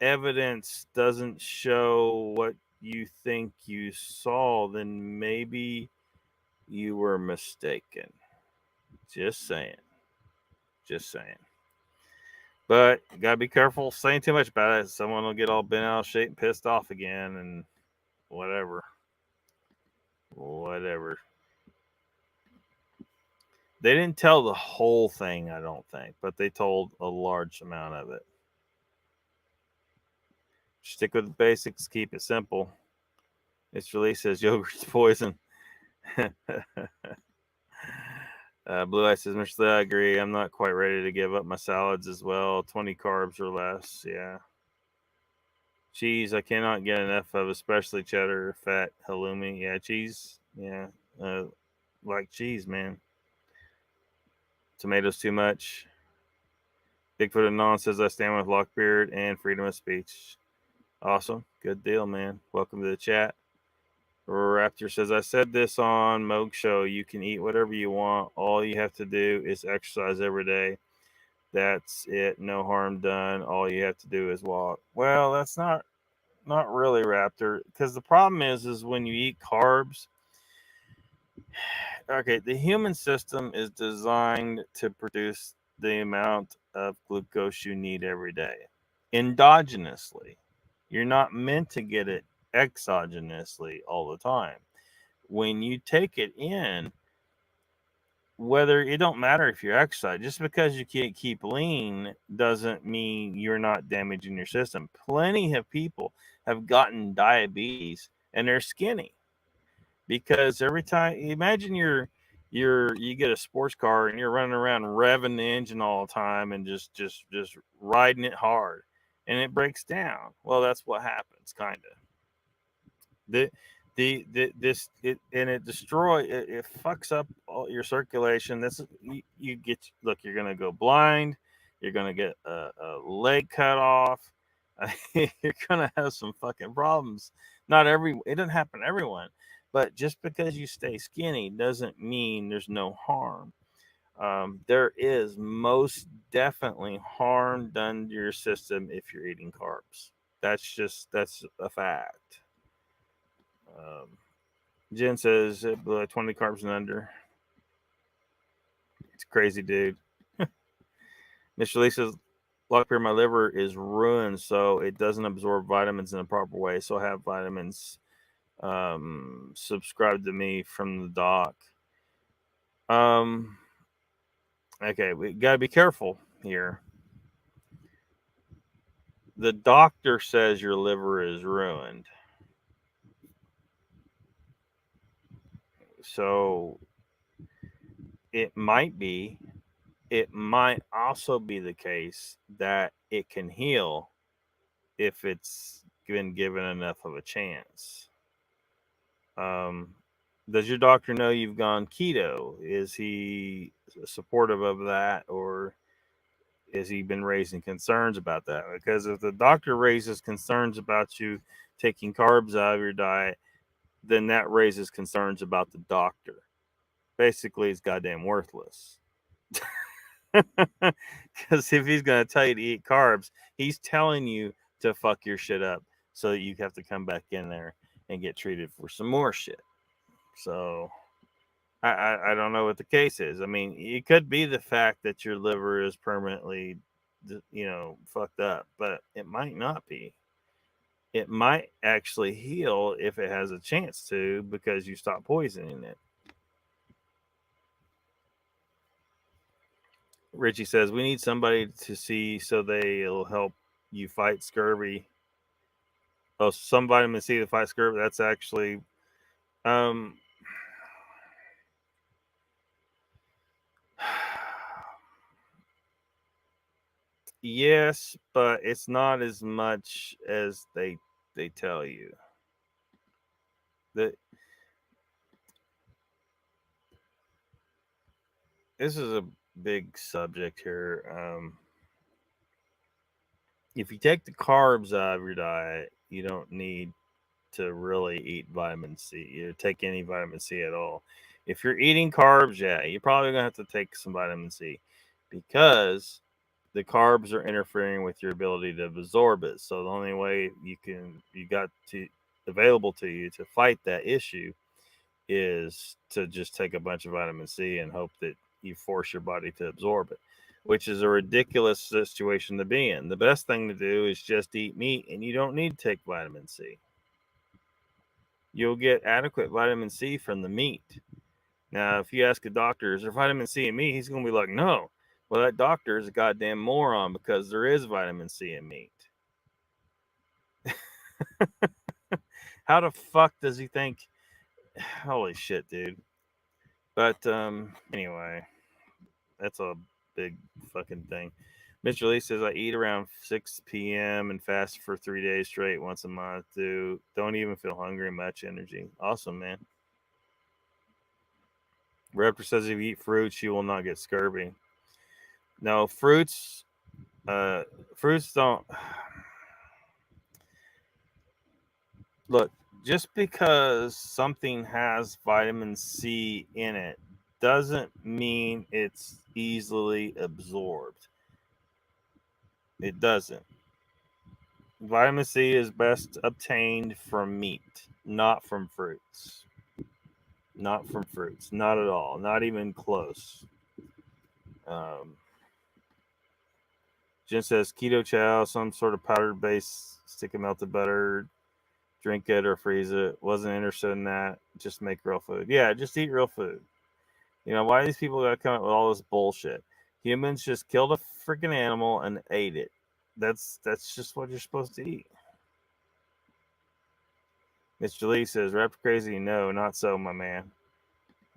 evidence doesn't show what you think you saw, then maybe you were mistaken. Just saying. But you gotta be careful saying too much about it. Someone will get all bent out of shape and pissed off again, and whatever. They didn't tell the whole thing, I don't think, but they told a large amount of it. Stick with the basics, keep it simple. Mr. Lee says yogurt's poison. Blue Eye says, Mr. Lee, I agree. I'm not quite ready to give up my salads as well. 20 carbs or less. Yeah. Cheese, I cannot get enough of, especially cheddar, fat, halloumi. Yeah, cheese. Yeah. Like cheese, man. Tomatoes too much. Bigfoot Anon says, I stand with Lockbeard and freedom of speech. Awesome. Good deal, man. Welcome to the chat. Raptor says, I said this on Moog Show. You can eat whatever you want. All you have to do is exercise every day. That's it. No harm done. All you have to do is walk. Well, that's not really, Raptor, because the problem is when you eat carbs. Okay, the human system is designed to produce the amount of glucose you need every day endogenously. You're not meant to get it exogenously all the time. When you take it in, whether it don't matter if you're exercise, just because you can't keep lean doesn't mean you're not damaging your system. Plenty of people have gotten diabetes and they're skinny because every time, imagine you get a sports car and you're running around revving the engine all the time and just riding it hard and it breaks down. Well, that's what happens, kind of. It destroys it fucks up all your circulation. You're gonna go blind, you're gonna get a leg cut off. You're gonna have some fucking problems. It doesn't happen to everyone, but just because you stay skinny doesn't mean there's no harm. There is most definitely harm done to your system if you're eating carbs. That's a fact. Jen says 20 carbs and under. It's crazy, dude. Mr. Lee says, Lockbeard, my liver is ruined, so it doesn't absorb vitamins in a proper way. So I have vitamins subscribed to me from the doc. Okay, we got to be careful here. The doctor says your liver is ruined. So it might be. It might also be the case that it can heal if it's been given enough of a chance. Does your doctor know you've gone keto? Is he supportive of that, or has he been raising concerns about that? Because if the doctor raises concerns about you taking carbs out of your diet, then that raises concerns about the doctor. Basically, it's goddamn worthless. Because if he's going to tell you to eat carbs, he's telling you to fuck your shit up so that you have to come back in there and get treated for some more shit. So I don't know what the case is. I mean, it could be the fact that your liver is permanently, fucked up, but it might not be. It might actually heal if it has a chance to, because you stop poisoning it. Richie says we need somebody to see so they'll help you fight scurvy. Oh, some vitamin C to fight scurvy. That's actually, um, yes, but it's not as much as they tell you. That this is a big subject here. If you take the carbs out of your diet, you don't need to really eat vitamin C. You take any vitamin C at all. If you're eating carbs, yeah, you're probably gonna have to take some vitamin C, because the carbs are interfering with your ability to absorb it. So the only way you got to available to you to fight that issue is to just take a bunch of vitamin C and hope that you force your body to absorb it, which is a ridiculous situation to be in. The best thing to do is just eat meat, and you don't need to take vitamin C. You'll get adequate vitamin C from the meat. Now, if you ask a doctor, is there vitamin C in meat? He's going to be like, no. Well, that doctor is a goddamn moron, because there is vitamin C in meat. How the fuck does he think? Holy shit, dude. But anyway, that's a big fucking thing. Mr. Lee says I eat around 6 p.m. and fast for 3 days straight once a month. Don't even feel hungry, much energy. Awesome, man. Raptor says if you eat fruits, you will not get scurvy. No, fruits don't. Look, just because something has vitamin C in it doesn't mean it's easily absorbed. It doesn't. Vitamin C is best obtained from meat, not from fruits. Not from fruits. Not at all. Not even close. Jen says keto chow, some sort of powdered base, stick in melted butter, drink it or freeze it. Wasn't interested in that. Just make real food. Yeah, just eat real food. Why do these people gotta come up with all this bullshit? Humans just killed a freaking animal and ate it. That's just what you're supposed to eat. Mr. Lee says, Rap crazy? No, not so, my man.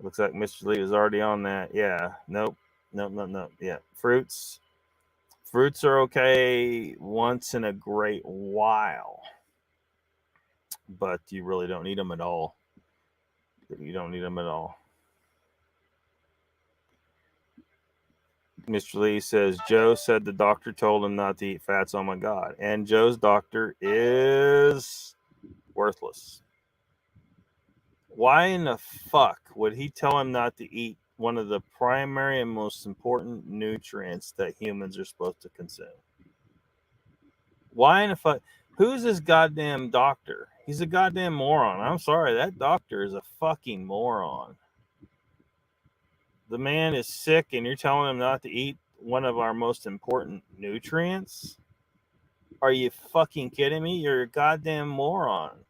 Looks like Mr. Lee is already on that. Yeah. Nope. Yeah. Fruits are okay once in a great while, but you really don't need them at all. You don't need them at all. Mr. Lee says, Joe said the doctor told him not to eat fats. Oh my God. And Joe's doctor is worthless. Why in the fuck would he tell him not to eat one of the primary and most important nutrients that humans are supposed to consume? Why in the fuck? Who's this goddamn doctor? He's a goddamn moron. I'm sorry. That doctor is a fucking moron. The man is sick and you're telling him not to eat one of our most important nutrients? Are you fucking kidding me? You're a goddamn moron.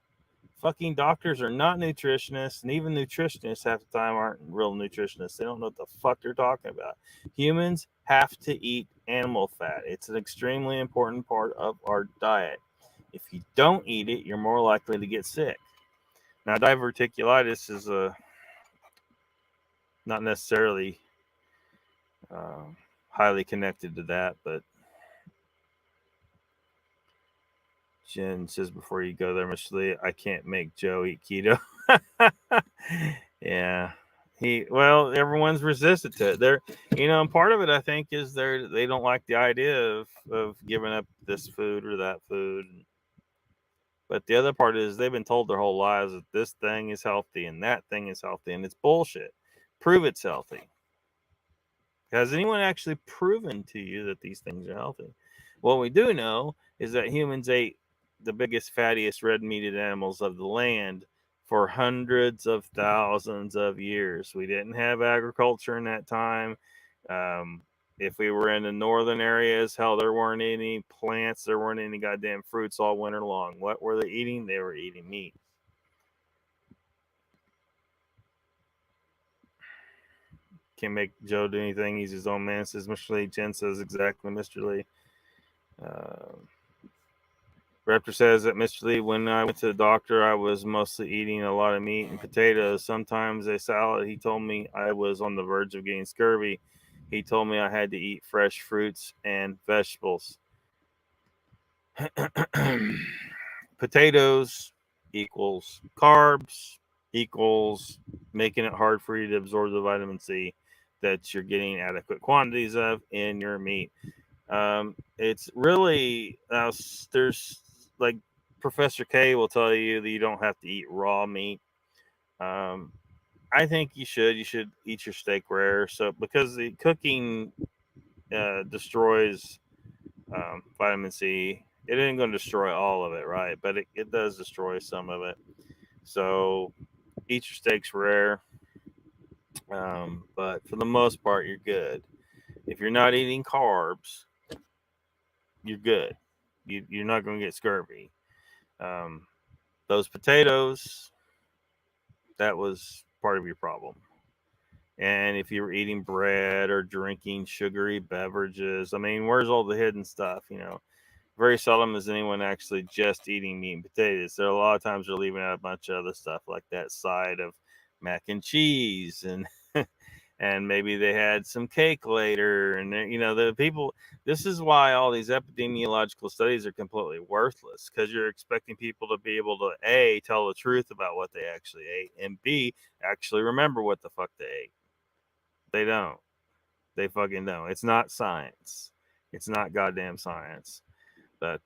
Fucking doctors are not nutritionists, and even nutritionists half the time aren't real nutritionists. They don't know what the fuck they're talking about. Humans have to eat animal fat. It's an extremely important part of our diet. If you don't eat it, you're more likely to get sick. Now, diverticulitis is not necessarily highly connected to that, but Jen says before you go there, Mr. Lee, I can't make Joe eat keto. Yeah. Everyone's resistant to it. They're, and part of it, I think, is they don't like the idea of giving up this food or that food. But the other part is they've been told their whole lives that this thing is healthy and that thing is healthy, and it's bullshit. Prove it's healthy. Has anyone actually proven to you that these things are healthy? What we do know is that humans ate the biggest, fattiest, red-meated animals of the land for hundreds of thousands of years. We didn't have agriculture in that time. If we were in the northern areas, hell, there weren't any plants, there weren't any goddamn fruits all winter long. What were they eating? They were eating meat. Can't make Joe do anything. He's his own man, says Mr. Lee. Jen says exactly, Mr. Lee. Raptor says that Mr. Lee, when I went to the doctor, I was mostly eating a lot of meat and potatoes, sometimes a salad. He told me I was on the verge of getting scurvy. He told me I had to eat fresh fruits and vegetables. Potatoes equals carbs equals making it hard for you to absorb the vitamin C that you're getting adequate quantities of in your meat. It's really there's like Professor K will tell you that you don't have to eat raw meat. I think you should eat your steak rare, so because the cooking destroys vitamin C. It isn't going to destroy all of it, right? But it does destroy some of it. So eat your steaks rare. But for the most part, you're good. If you're not eating carbs, you're good. You're not going to get scurvy. Those potatoes, that was part of your problem. And if you were eating bread or drinking sugary beverages, I mean, where's all the hidden stuff? Very seldom is anyone actually just eating meat and potatoes. There are a lot of times they're leaving out a bunch of other stuff like that side of mac and cheese and and maybe they had some cake later. And the people. This is why all these epidemiological studies are completely worthless, because you're expecting people to be able to A, tell the truth about what they actually ate, and B, actually remember what the fuck they ate. They don't. They fucking don't. It's not science. It's not goddamn science. But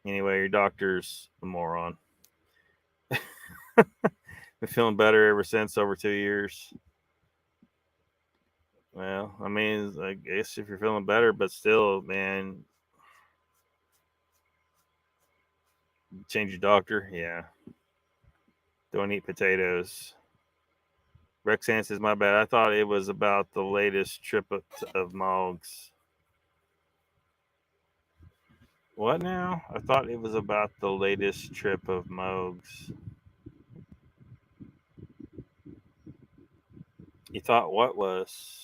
anyway, your doctor's a moron. Been feeling better ever since, over 2 years. Well, I mean, I guess if you're feeling better, but still, man, change your doctor. Yeah. Don't eat potatoes. Rexan says, my bad. I thought it was about the latest trip of Moggs. What now? I thought it was about the latest trip of Moggs. You thought what was?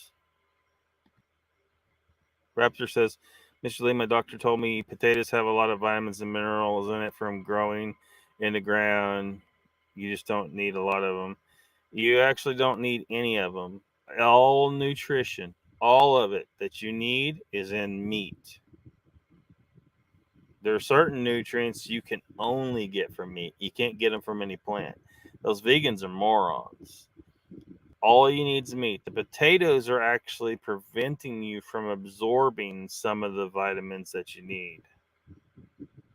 Raptor says, Mr. Lee, my doctor told me potatoes have a lot of vitamins and minerals in it from growing in the ground. You just don't need a lot of them. You actually don't need any of them. All nutrition, all of it that you need is in meat. There are certain nutrients you can only get from meat. You can't get them from any plant. Those vegans are morons. All you need is meat. The potatoes are actually preventing you from absorbing some of the vitamins that you need.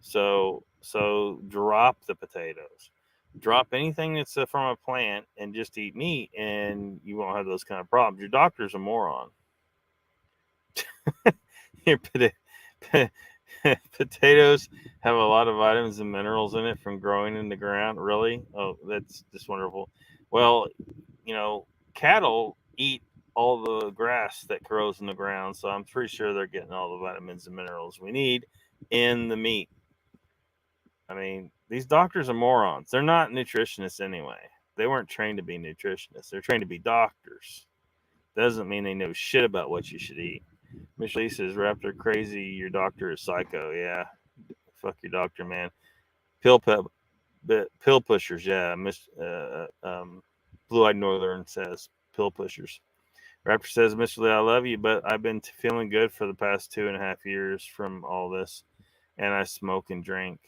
So drop the potatoes. Drop anything that's from a plant and just eat meat, and you won't have those kind of problems. Your doctor's a moron. Your potatoes have a lot of vitamins and minerals in it from growing in the ground. Really? Oh, that's just wonderful. Well, cattle eat all the grass that grows in the ground, so I'm pretty sure they're getting all the vitamins and minerals we need in the meat. I mean, these doctors are morons. They're not nutritionists anyway. They weren't trained to be nutritionists. They're trained to be doctors. Doesn't mean they know shit about what you should eat. Miss Lee says, Raptor crazy, your doctor is psycho. Yeah. Fuck your doctor, man. Pill pushers, yeah. Blue Eyed Northern says pill pushers. Raptor says, Mr. Lee, I love you, but I've been feeling good for the past 2.5 years from all this, and I smoke and drink.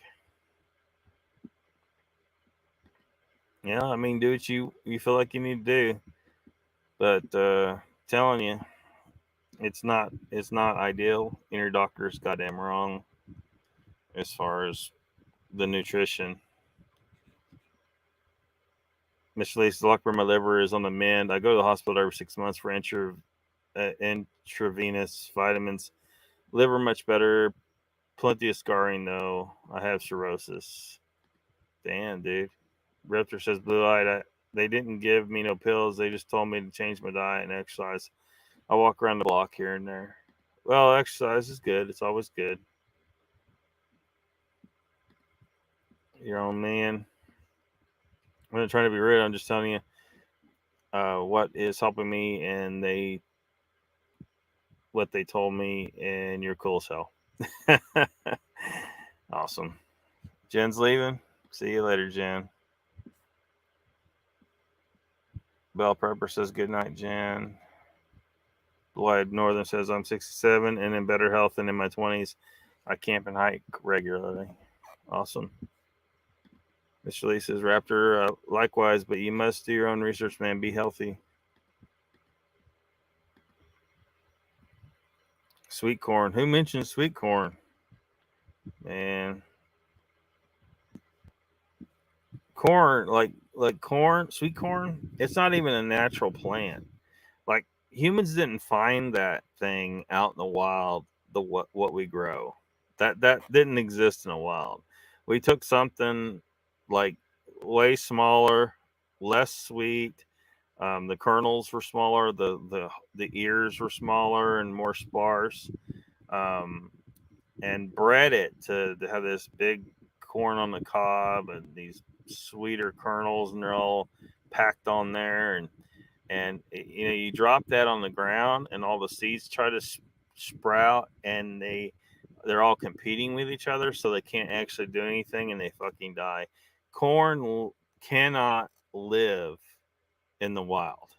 Yeah, I mean, do what you feel like you need to do. But telling you, it's not ideal. And your doctor's goddamn wrong as far as the nutrition. Miss Lisa, the LOCKBEARD my liver is on the mend. I go to the hospital every 6 months for intravenous vitamins. Liver much better. Plenty of scarring though. I have cirrhosis. Damn, dude. Raptor says blue eyed. They didn't give me no pills. They just told me to change my diet and exercise. I walk around the block here and there. Well, exercise is good. It's always good. Your own man. I'm not trying to be rude. I'm just telling you what is helping me, and what they told me, and you're cool as hell. Awesome. Jen's leaving. See you later, Jen. Bell Prepper says good night, Jen. Blue-eyed Northern says I'm 67 and in better health than in my 20s. I camp and hike regularly. Awesome. Mr. Lee says Raptor, likewise, but you must do your own research, man. Be healthy. Sweet corn. Who mentioned sweet corn? Man. Corn, like corn, sweet corn, it's not even a natural plant. Like humans didn't find that thing out in the wild, what we grow. That didn't exist in the wild. We took something like way smaller, less sweet. The kernels were smaller, the ears were smaller and more sparse, and bred it to have this big corn on the cob and these sweeter kernels, and they're all packed on there, and you drop that on the ground and all the seeds try to sprout, and they're all competing with each other, so they can't actually do anything, and they fucking die. Corn cannot live in the wild.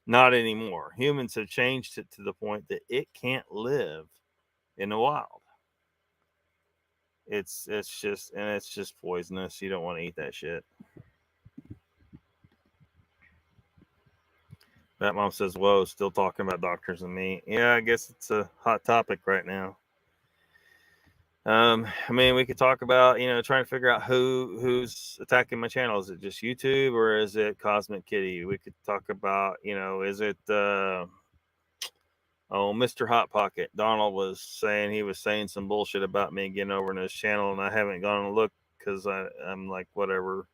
Not anymore. Humans have changed it to the point that it can't live in the wild. It's just poisonous. You don't want to eat that shit. That mom says, whoa, still talking about doctors and me. Yeah, I guess it's a hot topic right now. I mean, we could talk about, trying to figure out who's attacking my channel. Is it just YouTube or is it Cosmic Kitty? We could talk about, is it Mr. Hot Pocket. Donald was saying some bullshit about me getting over in his channel, and I haven't gone and looked because I'm like, whatever.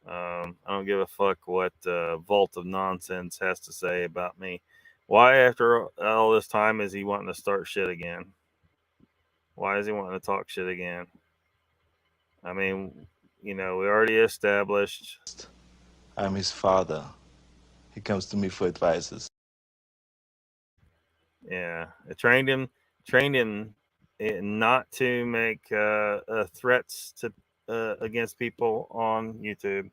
I don't give a fuck what Vault of Nonsense has to say about me. Why, after all this time, is he wanting to start shit again? Why is he wanting to talk shit again? I mean, we already established. I'm his father. He comes to me for advices. Yeah, I trained him not to make threats to against people on YouTube.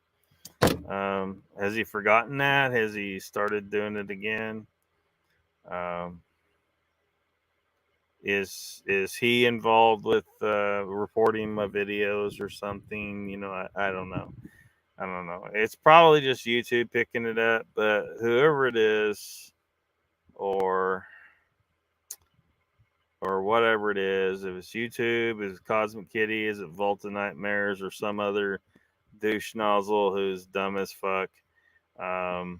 Has he forgotten that? Has he started doing it again? Is he involved with reporting my videos or something? I don't know. It's probably just YouTube picking it up, but whoever it is, or whatever it is, if it's YouTube, is it Cosmic Kitty, is it Vault of Nightmares, or some other douche nozzle who's dumb as fuck, I'll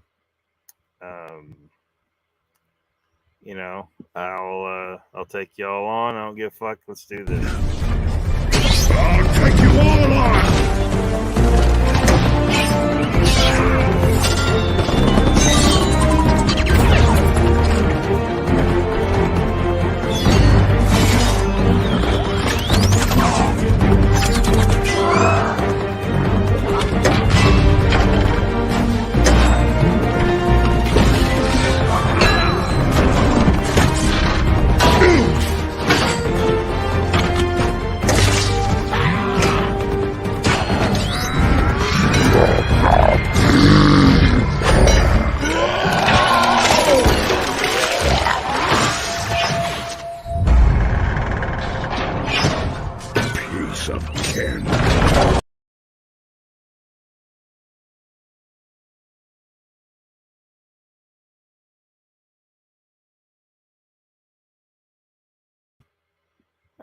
take y'all on. I don't give a fuck. Let's do this. I'll take you all on.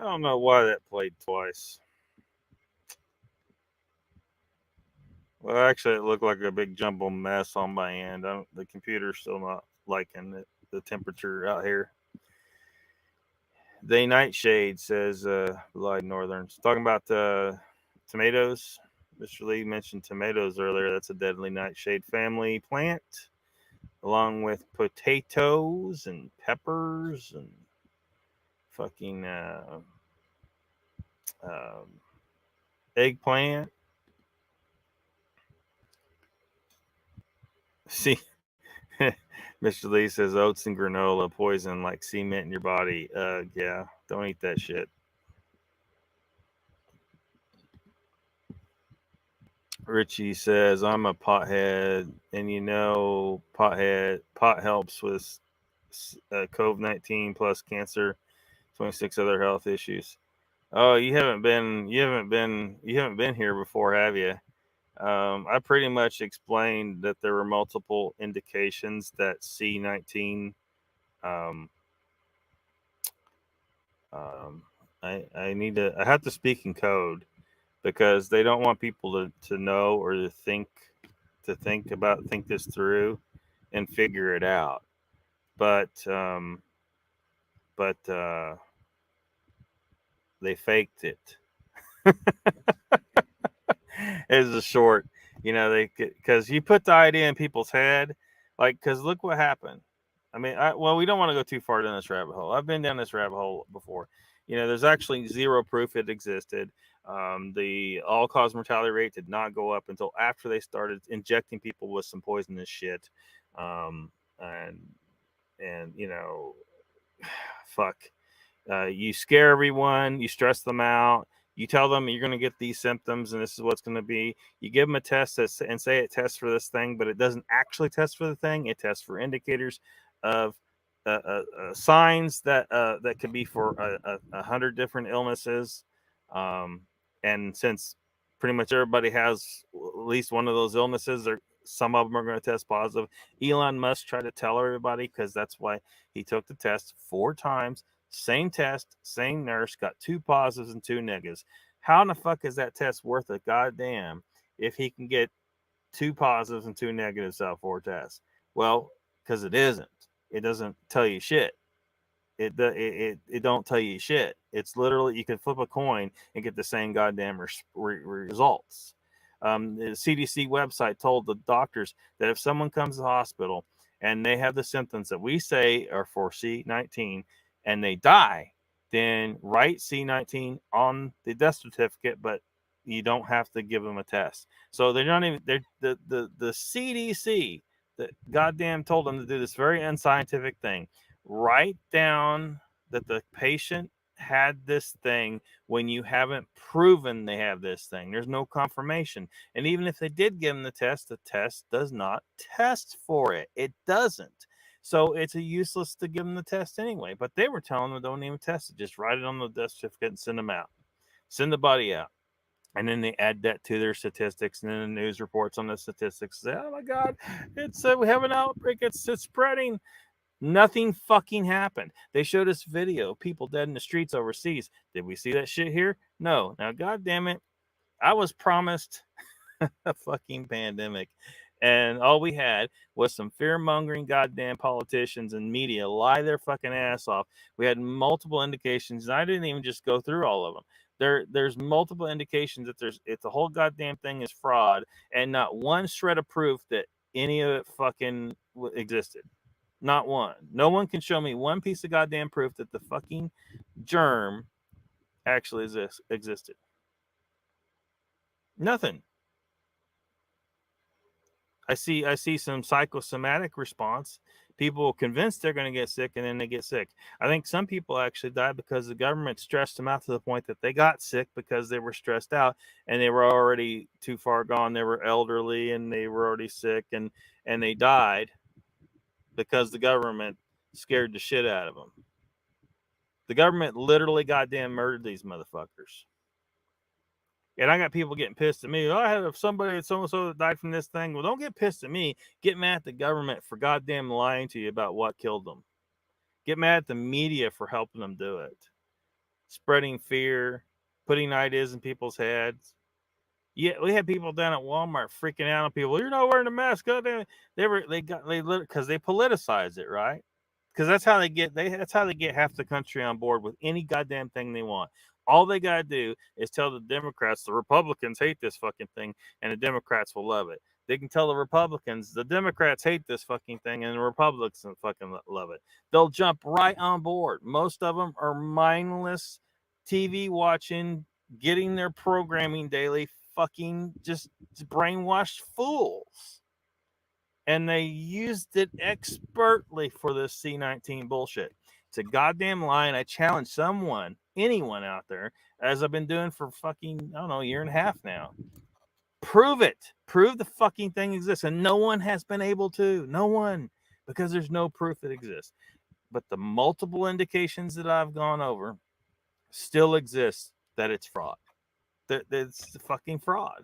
I don't know why that played twice. Well, actually, it looked like a big jumble mess on my end. The computer's still not liking the temperature out here. Day Nightshade says, Light Northerns. Talking about tomatoes. Mr. Lee mentioned tomatoes earlier. That's a deadly nightshade family plant, along with potatoes and peppers and fucking eggplant. See, Mr. Lee says oats and granola poison like cement in your body. Yeah, don't eat that shit. Richie says I'm a pothead, and pot helps with COVID-19 plus cancer, 26 other health issues. Oh, you haven't been here before, have you? I pretty much explained that there were multiple indications that C19. I have to speak in code because they don't want people to know or to think this through and figure it out. But they faked it. As a short, because you put the idea in people's head, because look what happened. I mean, we don't want to go too far down this rabbit hole. I've been down this rabbit hole before. There's actually zero proof it existed. The all-cause mortality rate did not go up until after they started injecting people with some poisonous shit. And fuck. You scare everyone. You stress them out. You tell them you're going to get these symptoms and this is what's going to be. You give them a test and say it tests for this thing, but it doesn't actually test for the thing. It tests for indicators of signs that could be for 100 different illnesses. And since pretty much everybody has at least one of those illnesses, some of them are going to test positive. Elon Musk tried to tell everybody because that's why he took the test 4 times. Same test, same nurse, got 2 positives and 2 negatives. How in the fuck is that test worth a goddamn if he can get 2 positives and 2 negatives out of 4 tests? Well, because it isn't. It doesn't tell you shit. It don't tell you shit. It's literally, you can flip a coin and get the same goddamn results. The CDC website told the doctors that if someone comes to the hospital and they have the symptoms that we say are for C19, and they die, then write C19 on the death certificate, but you don't have to give them a test. So they're not even, the CDC that goddamn told them to do this very unscientific thing. Write down that the patient had this thing when you haven't proven they have this thing. There's no confirmation. And even if they did give them the test does not test for it. It doesn't. So it's useless to give them the test anyway. But they were telling them don't even test it. Just write it on the death certificate and send them out. Send the body out. And then they add that to their statistics. And then the news reports on the statistics say, oh my God, it's we have an outbreak. It's spreading. Nothing fucking happened. They showed us video, people dead in the streets overseas. Did we see that shit here? No. Now, God damn it, I was promised a fucking pandemic. And all we had was some fear-mongering goddamn politicians and media lie their fucking ass off. We had multiple indications, and I didn't even just go through all of them. There's multiple indications that it's the whole goddamn thing is fraud, and not one shred of proof that any of it fucking existed. Not one. No one can show me one piece of goddamn proof that the fucking germ actually existed. Nothing. I see some psychosomatic response. People convinced they're going to get sick, and then they get sick. I think some people actually died because the government stressed them out to the point that they got sick because they were stressed out and they were already too far gone. They were elderly and they were already sick, and they died because the government scared the shit out of them. The government literally goddamn murdered these motherfuckers. And I got people getting pissed at me. Oh, I had somebody so-and-so that died from this thing. Well, don't get pissed at me. Get mad at the government for goddamn lying to you about what killed them. Get mad at the media for helping them do it. spreading fear, putting ideas in people's heads. Yeah, we had people down at Walmart freaking out on people. You're not wearing a mask. Because they politicize it, right? Because that's how they get half the country on board with any goddamn thing they want. All they gotta do is tell the Democrats the Republicans hate this fucking thing, and the Democrats will love it. They can tell the Republicans the Democrats hate this fucking thing, and the Republicans fucking love it. They'll jump right on board. Most of them are mindless TV watching, getting their programming daily, fucking just brainwashed fools. And they used it expertly for this C-19 bullshit. It's a goddamn lie, and I challenge anyone out there, as I've been doing for fucking, I don't know, a year and a half now. Prove it. Prove the fucking thing exists. And no one has been able to. No one. Because there's no proof it exists. But the multiple indications that I've gone over still exist that it's fraud. That it's fucking fraud.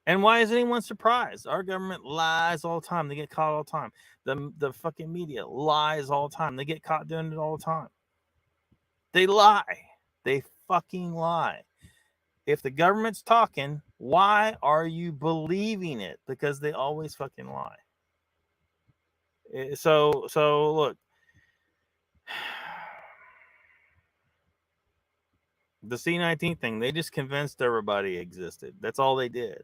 And why is anyone surprised? Our government lies all the time. They get caught all the time. The fucking media lies all the time. They get caught doing it all the time. They lie. They fucking lie. If the government's talking, why are you believing it? Because they always fucking lie. So look. The C-19 thing, they just convinced everybody existed. That's all they did.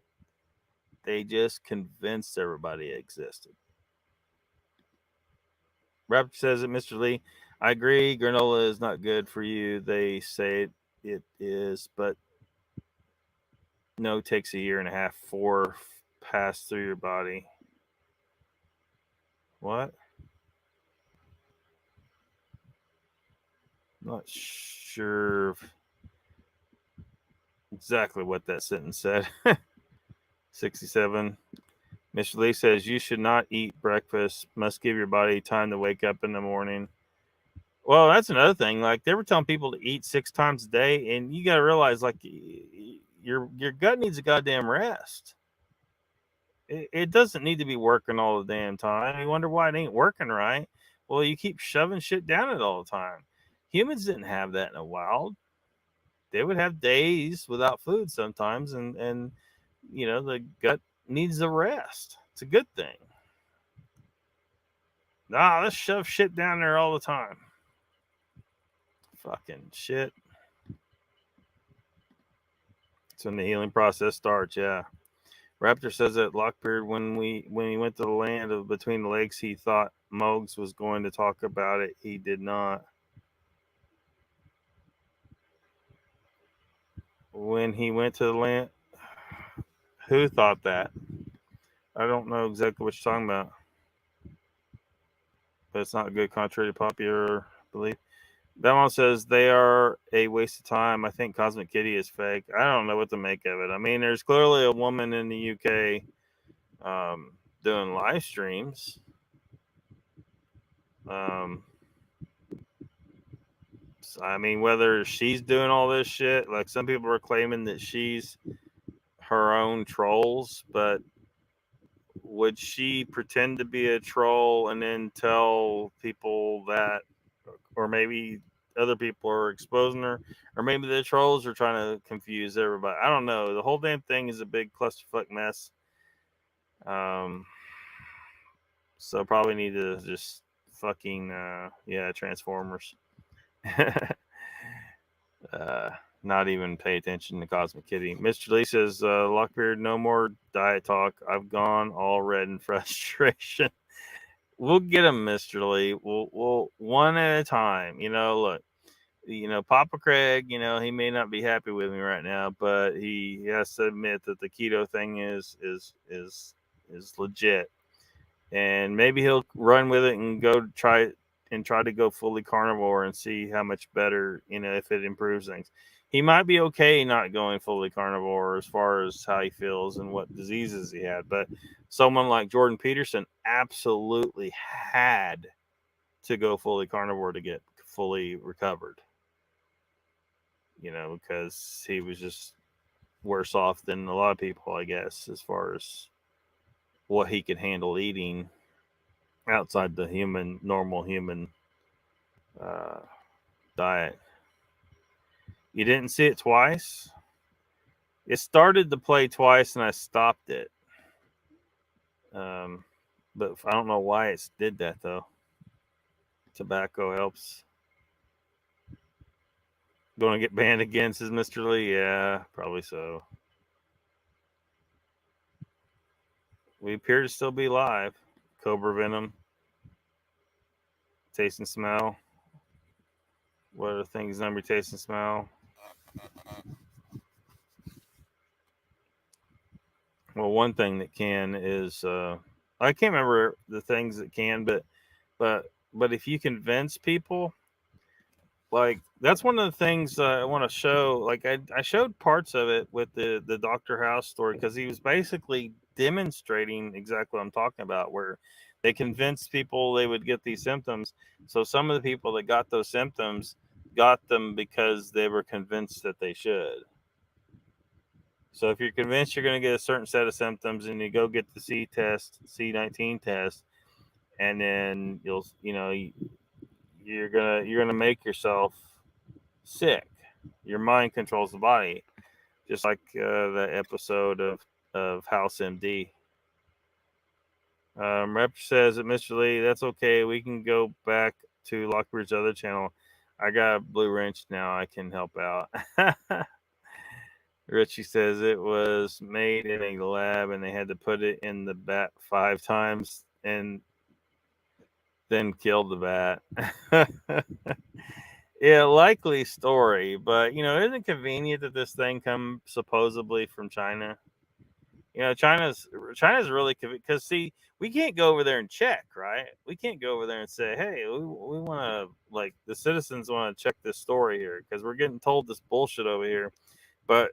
They just convinced everybody it existed. Raptor says it, Mr. Lee. I agree. Granola is not good for you. They say it is, but no, it takes a year and a half for pass through your body. What? Not sure exactly what that sentence said. 67. Mr. Lee says you should not eat breakfast. Must give your body time to wake up in the morning. Well, that's another thing. Like, they were telling people to eat 6 times a day, and you got to realize, like, your gut needs a goddamn rest. It doesn't need to be working all the damn time. You wonder why it ain't working right. Well, you keep shoving shit down it all the time. Humans didn't have that in the wild. They would have days without food sometimes, and you know, the gut needs a rest. It's a good thing. Nah, let's shove shit down there all the time. Fucking shit. It's when the healing process starts, yeah. Raptor says that Lockbeard, when he went to the land of between the lakes, he thought Mogs was going to talk about it. He did not. When he went to the land, who thought that? I don't know exactly what you're talking about, but it's not good, contrary to popular belief. That one says they are a waste of time. I think Cosmic Kitty is fake. I don't know what to make of it. I mean, there's clearly a woman in the UK doing live streams. I mean, whether she's doing all this shit, like some people are claiming that she's her own trolls, but would she pretend to be a troll and then tell people that, or maybe other people are exposing her, or maybe the trolls are trying to confuse everybody? I don't know. The whole damn thing is a big clusterfuck mess. So probably need to just fucking Transformers. Not even pay attention to Cosmic Kitty. Mr. Lee says, Lockbeard, no more diet talk. I've gone all red in frustration. We'll get him, Mr. Lee. We'll one at a time. You know, look, you know, Papa Craig, you know, he may not be happy with me right now, but he has to admit that the keto thing is legit. And maybe he'll run with it and try to go fully carnivore and see how much better, you know, if it improves things. He might be okay not going fully carnivore as far as how he feels and what diseases he had, but someone like Jordan Peterson absolutely had to go fully carnivore to get fully recovered, you know, because he was just worse off than a lot of people, I guess, as far as what he could handle eating outside the normal human diet. You didn't see it twice? It started to play twice and I stopped it. But I don't know why it did that though. Tobacco helps. Going to get banned again, says Mr. Lee. Yeah, probably so. We appear to still be live. Cobra Venom. Taste and smell. What are the things number taste and smell? Well, one thing that can is I can't remember the things that can, but if you convince people, like that's one of the things I want to show. Like I showed parts of it with the Dr. House story because he was basically demonstrating exactly what I'm talking about, where they convinced people they would get these symptoms. So some of the people that got those symptoms got them because they were convinced that they should. So if you're convinced you're going to get a certain set of symptoms and you go get the C19 test, and then you're gonna make yourself sick. Your mind controls the body, just like the episode of House MD. Rep says that Mr. Lee, that's okay. We can go back to Lockbeard's other channel. I got a blue wrench now. I can help out. Richie says it was made in a lab and they had to put it in the bat 5 times and then killed the bat. Yeah, likely story, but isn't it convenient that this thing come supposedly from China? China's really because see, we can't go over there and check, right? We can't go over there and say, hey, we want to, like, the citizens want to check this story here because we're getting told this bullshit over here, but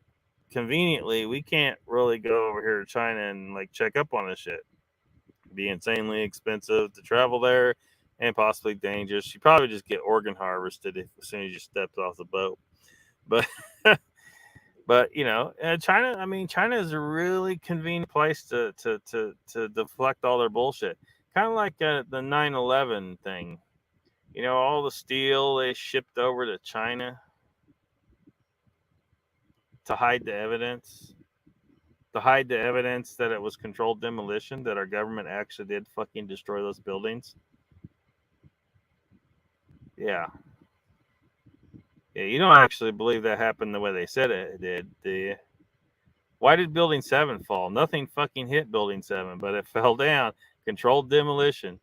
conveniently we can't really go over here to China and like check up on this shit. It'd be insanely expensive to travel there and possibly dangerous. You probably just get organ harvested as soon as you stepped off the boat. But but China. I mean, China is a really convenient place to deflect all their bullshit. Kind of like the 9/11 thing. All the steel they shipped over to China to hide the evidence. To hide the evidence that it was controlled demolition, that our government actually did fucking destroy those buildings. Yeah. Yeah, you don't actually believe that happened the way they said it did, do you? Why did Building 7 fall? Nothing fucking hit Building 7, but it fell down. Controlled demolition.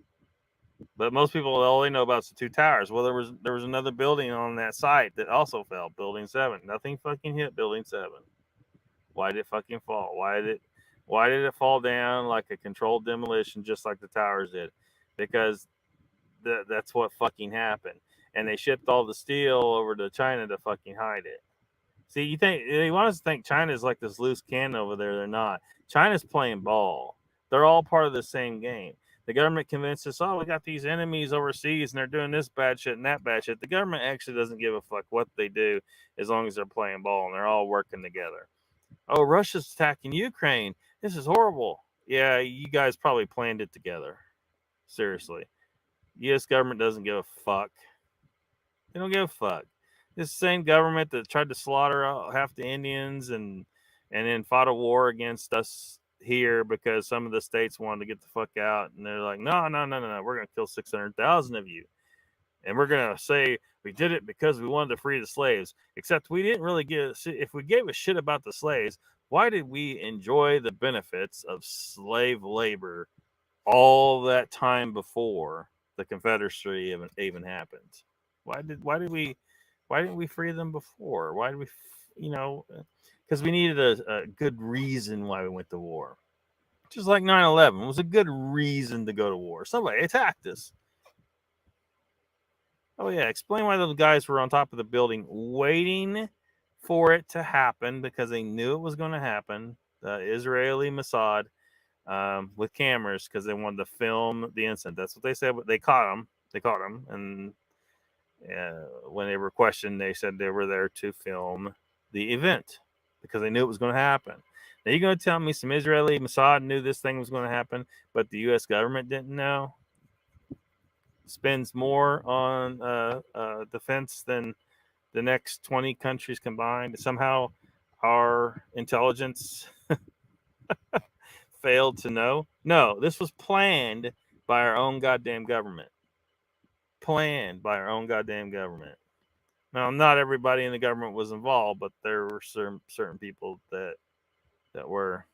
But most people, all they know about is the 2 towers. Well, there was another building on that site that also fell. Building 7. Nothing fucking hit Building 7. Why did it fucking fall? Why did it fall down like a controlled demolition, just like the towers did? Because that's what fucking happened. And they shipped all the steel over to China to fucking hide it. See, you think they want us to think China's like this loose cannon over there. They're not. China's playing ball. They're all part of the same game. The government convinced us, oh, we got these enemies overseas and they're doing this bad shit and that bad shit. The government actually doesn't give a fuck what they do as long as they're playing ball and they're all working together. Oh, Russia's attacking Ukraine. This is horrible. Yeah, you guys probably planned it together. Seriously. U.S. government doesn't give a fuck. They don't give a fuck. This same government that tried to slaughter half the Indians and then fought a war against us here because some of the states wanted to get the fuck out, and they're like, no, we're gonna kill 600,000 of you, and we're gonna say we did it because we wanted to free the slaves. Except we didn't really give. If we gave a shit about the slaves, why did we enjoy the benefits of slave labor all that time before the Confederacy even happened? Why didn't we free them before? Why did we, because we needed a good reason why we went to war. Just like 9/11 was a good reason to go to war. Somebody attacked us. Oh yeah, explain why those guys were on top of the building waiting for it to happen because they knew it was going to happen. The Israeli Mossad with cameras because they wanted to film the incident. That's what they said. They caught them, and when they were questioned, they said they were there to film the event because they knew it was going to happen. Now, you're going to tell me some Israeli Mossad knew this thing was going to happen, but the U.S. government didn't know? Spends more on defense than the next 20 countries combined. Somehow our intelligence failed to know. No, this was planned by our own goddamn government. Planned by our own goddamn government. Now, not everybody in the government was involved, but there were certain people that were.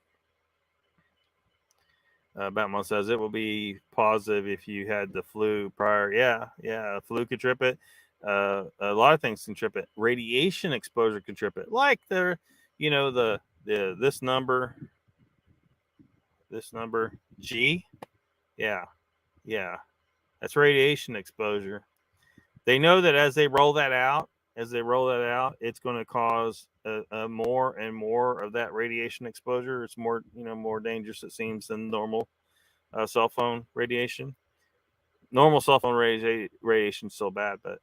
Batman says it will be positive if you had the flu prior. Yeah, flu could trip it. A lot of things can trip it. Radiation exposure can trip it. Like this number G. Yeah, that's radiation exposure. They know that as they roll that out, it's going to cause more and more of that radiation exposure. It's more dangerous, it seems, than normal cell phone radiation. Normal cell phone radiation is still bad, but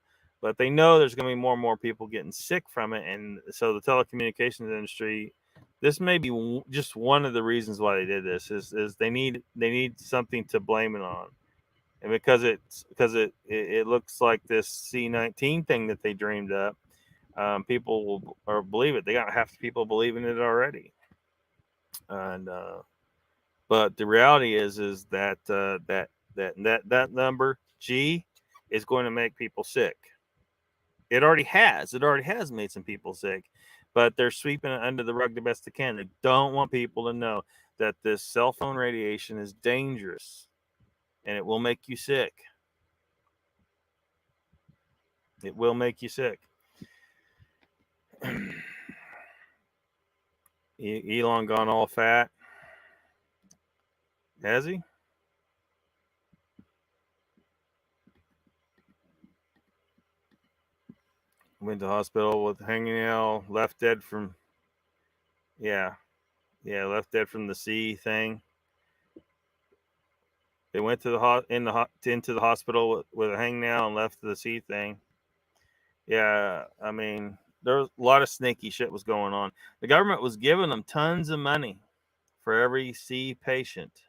they know there's going to be more and more people getting sick from it, and so the telecommunications industry. This may be just one of the reasons why they did this. Is they need something to blame it on. And because it looks like this C-19 thing that they dreamed up, people will believe it. They got half the people believing it already. And but the reality is that that number G is going to make people sick. It already has. It already has made some people sick, but they're sweeping it under the rug the best they can. They don't want people to know that this cell phone radiation is dangerous. And it will make you sick. It will make you sick. Elon gone all fat. Has he? Went to hospital with hangnail, left dead from. Yeah, left dead from the C thing. They went to into the hospital with a hangnail and left the C thing. Yeah, I mean, there was a lot of snaky shit was going on. The government was giving them tons of money for every C patient.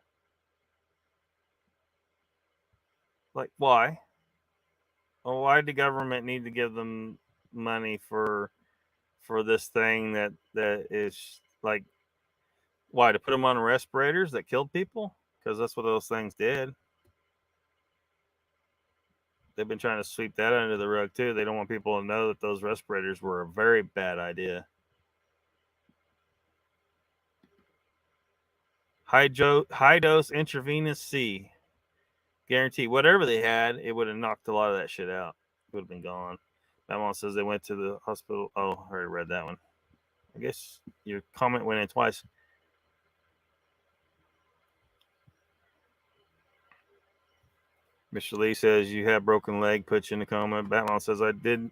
Like, why? Well, why did the government need to give them money for this thing that is like, why, to put them on respirators that killed people? Because that's what those things did. They've been trying to sweep that under the rug too. They don't want people to know that those respirators were a very bad idea. High dose intravenous C. Guarantee whatever they had, it would have knocked a lot of that shit out. It would have been gone. That one says they went to the hospital. Oh, I already read that one. I guess your comment went in twice. Mr. Lee says you have broken leg, put you in a coma. Batman says I did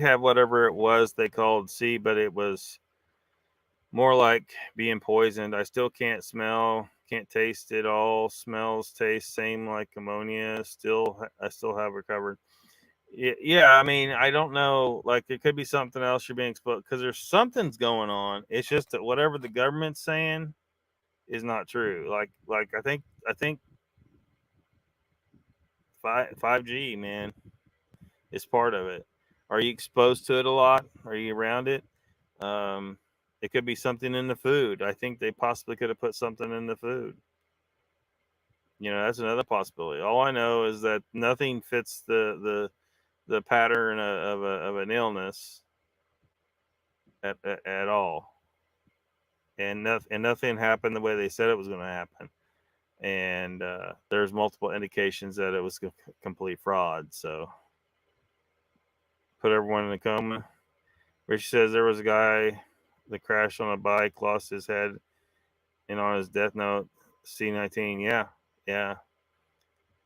have whatever it was they called C, but it was more like being poisoned. I still can't smell, can't taste it all. Smells, taste same like ammonia. I still have recovered. Yeah, I mean, I don't know. Like, it could be something else you're being exposed because there's something's going on. It's just that whatever the government's saying is not true. Like I think 5G, man, is part of it. Are you exposed to it a lot? Are you around it? It could be something in the food. I think they possibly could have put something in the food. That's another possibility. All I know is that nothing fits the pattern of an illness at all, and nothing happened the way they said it was going to happen. And there's multiple indications that it was complete fraud. So put everyone in a coma. Rich says there was a guy that crashed on a bike, lost his head, and on his death note, C-19. Yeah.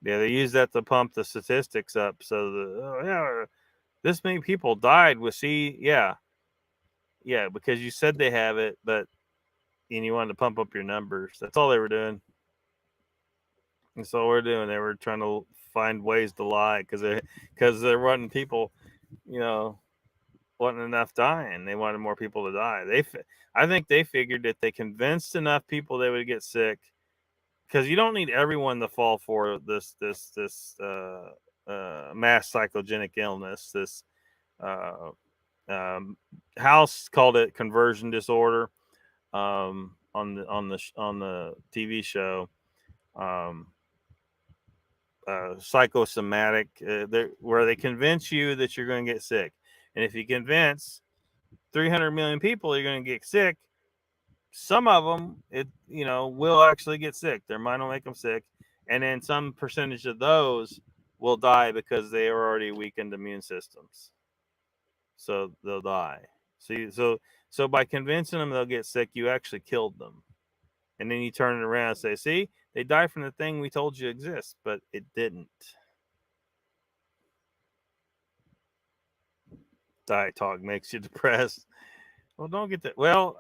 They use that to pump the statistics up. So this many people died with C. Yeah, because you said they have it, and you wanted to pump up your numbers. That's all they were doing. That's all we're doing. They were trying to find ways to lie because they're wanting people, wasn't enough dying. They wanted more people to die. I think they figured if they convinced enough people they would get sick, because you don't need everyone to fall for this mass psychogenic illness, this House called it conversion disorder on the TV show. Psychosomatic, where they convince you that you're going to get sick, and if you convince 300 million people you're going to get sick, some of them will actually get sick. Their mind will make them sick, and then some percentage of those will die because they are already weakened immune systems, so they'll die. So by convincing them they'll get sick, you actually killed them, and then you turn it around and say, see, they died from the thing we told you exists, but it didn't. Diet talk makes you depressed. Well, don't get that. Well,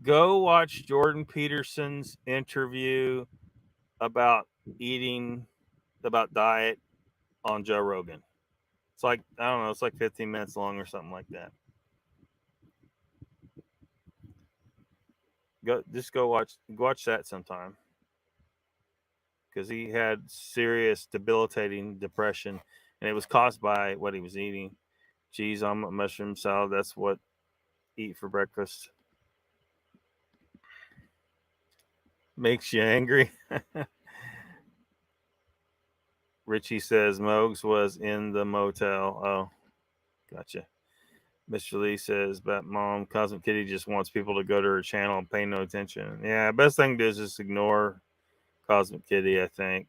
go watch Jordan Peterson's interview about diet on Joe Rogan. It's like, I don't know, it's like 15 minutes long or something like that. Go watch that sometime, because he had serious debilitating depression, and it was caused by what he was eating. Cheese, omelet, mushroom salad. That's what eat for breakfast. Makes you angry. Richie says Mogs was in the motel. Oh, gotcha. Mr. Lee says, "Bat Mom, Cosmic Kitty just wants people to go to her channel and pay no attention." Yeah, best thing to do is just ignore Cosmic Kitty, I think.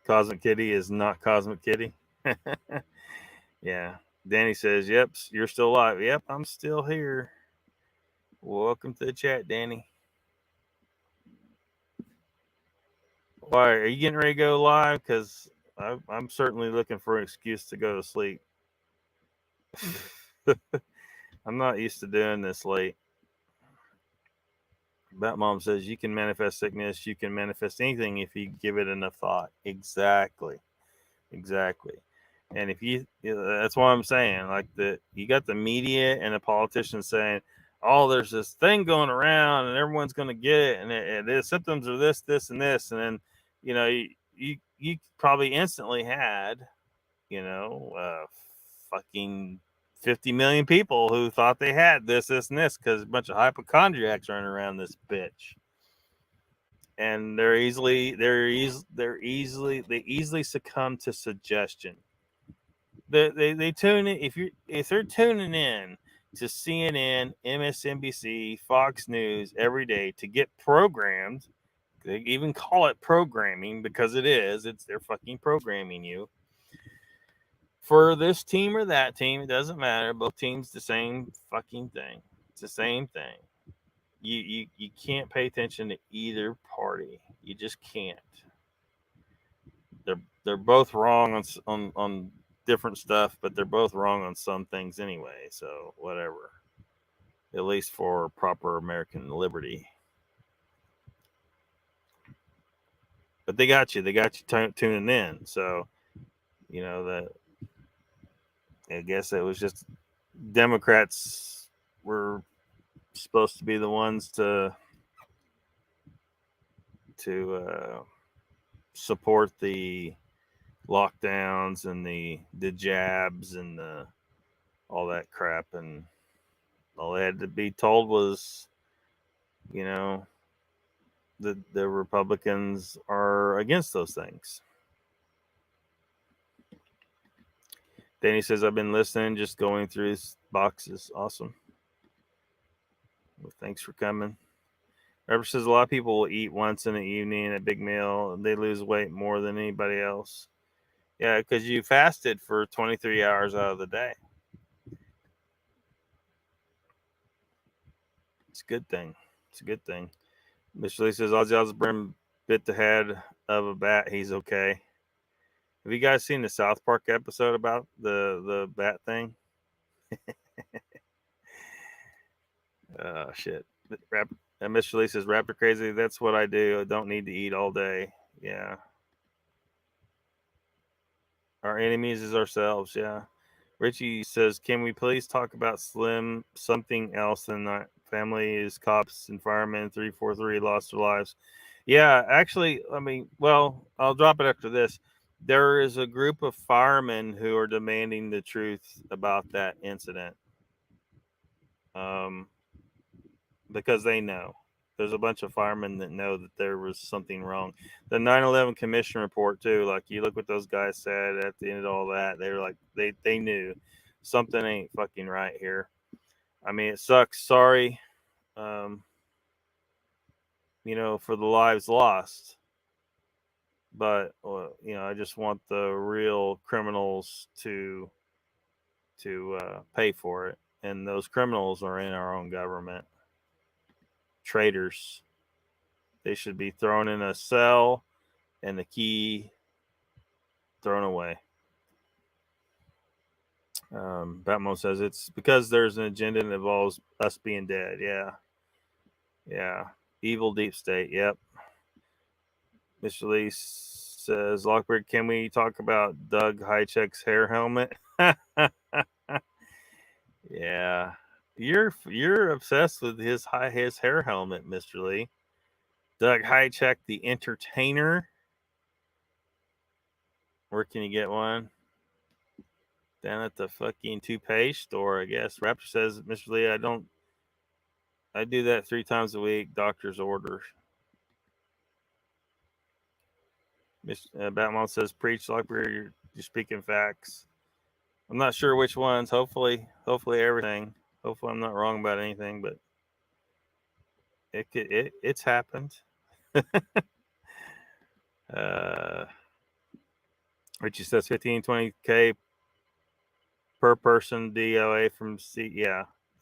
Cosmic Kitty is not Cosmic Kitty. Yeah. Danny says, "Yep, you're still alive." Yep, I'm still here. Welcome to the chat, Danny. Why, are you getting ready to go live? Because I'm certainly looking for an excuse to go to sleep. I'm not used to doing this late. Bat Mom says you can manifest sickness. You can manifest anything if you give it enough thought. Exactly. And if that's what I'm saying. Like you got the media and the politicians saying, "Oh, there's this thing going around, and everyone's going to get it, and the symptoms are this, and this," and then you probably instantly had fucking 50 million people who thought they had this, and this, because a bunch of hypochondriacs running around this bitch, and they easily succumb to suggestion. They tune in if they're tuning in to CNN, MSNBC, Fox News every day to get programmed. They even call it programming because it is. They're fucking programming you for this team or that team. It doesn't matter. Both teams, the same fucking thing. It's the same thing. You can't pay attention to either party. You just can't. They're both wrong on different stuff, but they're both wrong on some things anyway. So whatever. At least for proper American liberty. But they got you. They got you tuning in. So that. I guess it was just Democrats were supposed to be the ones to support the lockdowns and the jabs and all that crap, and all they had to be told was, the Republicans are against those things. Danny says, "I've been listening, just going through his boxes." Awesome. Well, thanks for coming. Robert says, "A lot of people will eat once in the evening, a big meal, and they lose weight more than anybody else." Yeah, because you fasted for 23 hours out of the day. It's a good thing. Mr. Lee says, "Ozzy Osbourne bit the head of a bat. He's okay." Have you guys seen the South Park episode about the bat thing? Shit. Mr. Lee says, "Raptor crazy. That's what I do. I don't need to eat all day." Yeah. Our enemies is ourselves. Yeah. Richie says, "Can we please talk about Slim something else than that? Family is cops and firemen. 343 lost their lives." Yeah, actually, I mean, well, I'll drop it after this. there is a group of firemen who are demanding the truth about that incident. Because they know. There's a bunch of firemen that know that there was something wrong. The 9/11 commission report too, like you look what those guys said at the end of all that, they were like they knew something ain't fucking right here. I mean, it sucks. Sorry, um, for the lives lost. But I just want the real criminals to pay for it, and those criminals are in our own government. Traitors. They should be thrown in a cell and the key thrown away. Batmo says it's because there's an agenda that involves us being dead. Yeah. Evil deep state. Yep. Mr. Lee says, Lockbeard, can we talk about Doug Highcheck's hair helmet? Yeah. You're obsessed with his hair helmet, Mr. Lee. Doug Highcheck, the entertainer. Where can you get one? Down at the fucking toupee store, I guess. Raptor says, Mr. Lee, I do that 3 times a week. Doctor's orders. Batman says, preach, Lockbeard, you're speaking facts. I'm not sure which ones. Hopefully everything. Hopefully I'm not wrong about anything, but it's happened. Richie says 15, 20K per person DOA from C.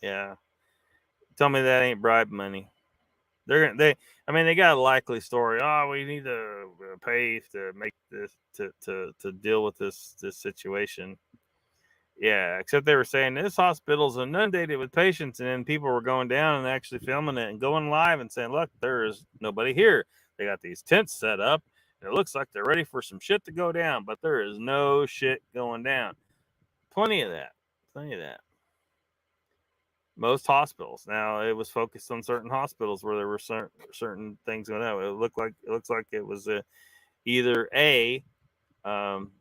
Yeah. Tell me that ain't bribe money. They got a likely story. Oh, we need to pay to make this to deal with this situation. Yeah, except they were saying this hospital's inundated with patients, and then people were going down and actually filming it and going live and saying, look, there is nobody here. They got these tents set up. And it looks like they're ready for some shit to go down, but there is no shit going down. Plenty of that. Most hospitals. Now it was focused on certain hospitals where there were certain things going on. It looks like it was either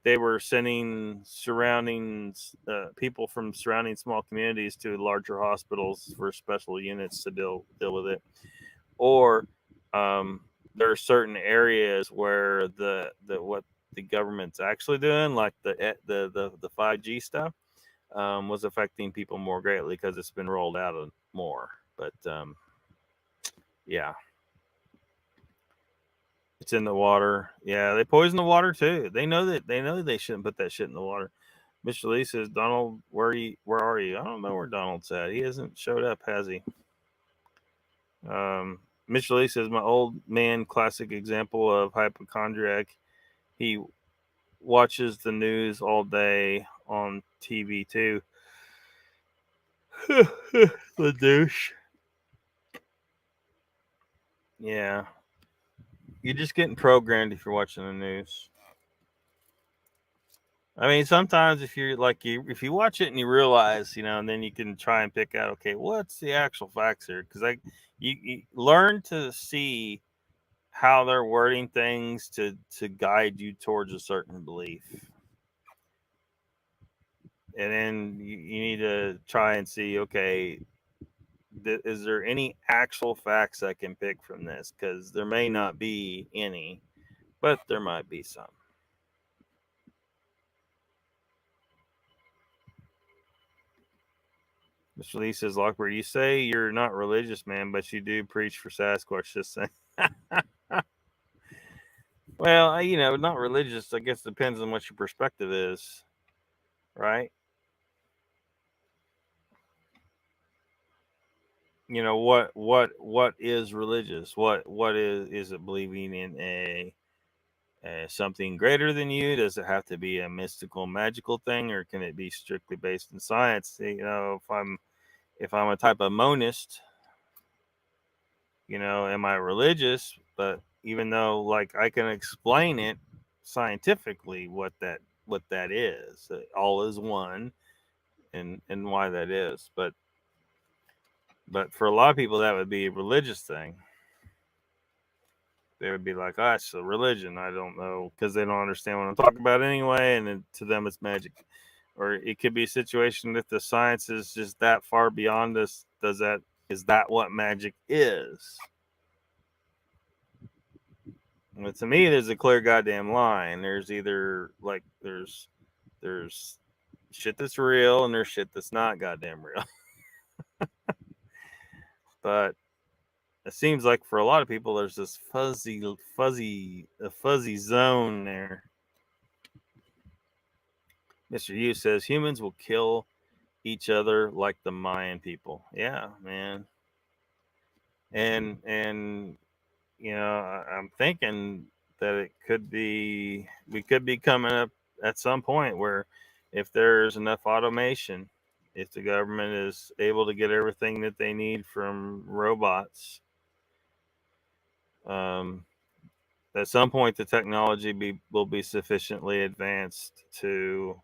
they were sending surrounding people from surrounding small communities to larger hospitals for special units to deal with it, or there are certain areas where the what the government's actually doing, like the 5G stuff, was affecting people more greatly because it's been rolled out more. But yeah. It's in the water. Yeah, they poison the water too. They know they shouldn't put that shit in the water. Mr. Lee says, Donald, where are you? I don't know where Donald's at. He hasn't showed up, has he? Mr. Lee says, my old man classic example of hypochondriac. He watches the news all day on TV too. The douche. Yeah. You're just getting programmed if you're watching the news. I mean, sometimes if you're like if you watch it and you realize, and then you can try and pick out, okay, what's the actual facts here? Because you learn to see how they're wording things to guide you towards a certain belief, and then you need to try and see, okay, is there any actual facts I can pick from this? Because there may not be any, but there might be some. Mr. Lee says, Lockbeard, you say you're not religious, man, but you do preach for Sasquatch. Just saying. Well, not religious. I guess depends on what your perspective is, right? What is religious? What is it believing in a something greater than you? Does it have to be a mystical, magical thing, or can it be strictly based in science? If I'm a type of monist, am I religious? But even though, like, I can explain it scientifically what that is, all is one, and why that is. But for a lot of people, that would be a religious thing. they would be like, "Ah, it's a religion." I don't know, because they don't understand what I'm talking about anyway, and then to them it's magic. Or it could be a situation that the science is just that far beyond us. Is that what magic is? Well, to me, there's a clear goddamn line. There's either like there's shit that's real and there's shit that's not goddamn real. But it seems like for a lot of people, there's this fuzzy zone there. Mr. Yu says humans will kill each other like the Mayan people. Yeah, man. And you know, I'm thinking that we could be coming up at some point where if there's enough automation, if the government is able to get everything that they need from robots, at some point the technology will be sufficiently advanced to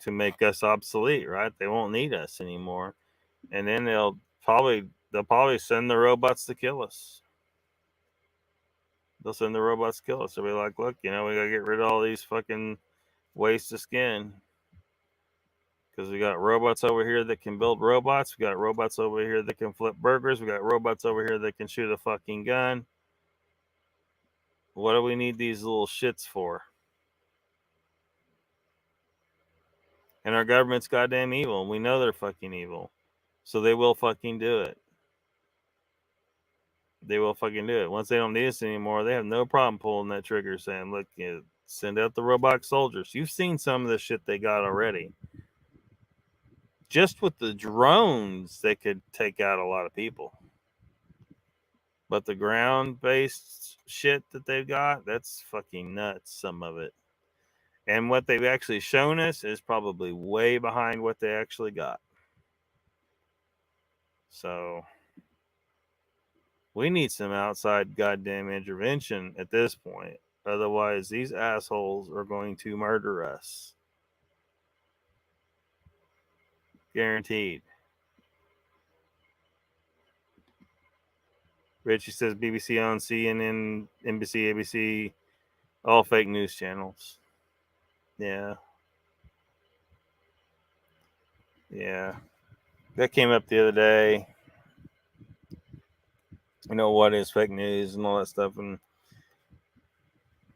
make us obsolete, right? They won't need us anymore, and then they'll probably send the robots to kill us. They'll send the robots to kill us. They'll be like, look, we gotta get rid of all these fucking waste of skin. Because we got robots over here that can build robots. We got robots over here that can flip burgers. We got robots over here that can shoot a fucking gun. What do we need these little shits for? And our government's goddamn evil. And we know they're fucking evil. So they will fucking do it. They will fucking do it. Once they don't need us anymore, they have no problem pulling that trigger saying, look, send out the robot soldiers. You've seen some of the shit they got already. Just with the drones, they could take out a lot of people. But the ground-based shit that they've got, that's fucking nuts, some of it. And what they've actually shown us is probably way behind what they actually got. So we need some outside goddamn intervention at this point. Otherwise, these assholes are going to murder us. Guaranteed. Richie says BBC on CNN, NBC, ABC, all fake news channels. Yeah. Yeah. That came up the other day. What is fake news and all that stuff, and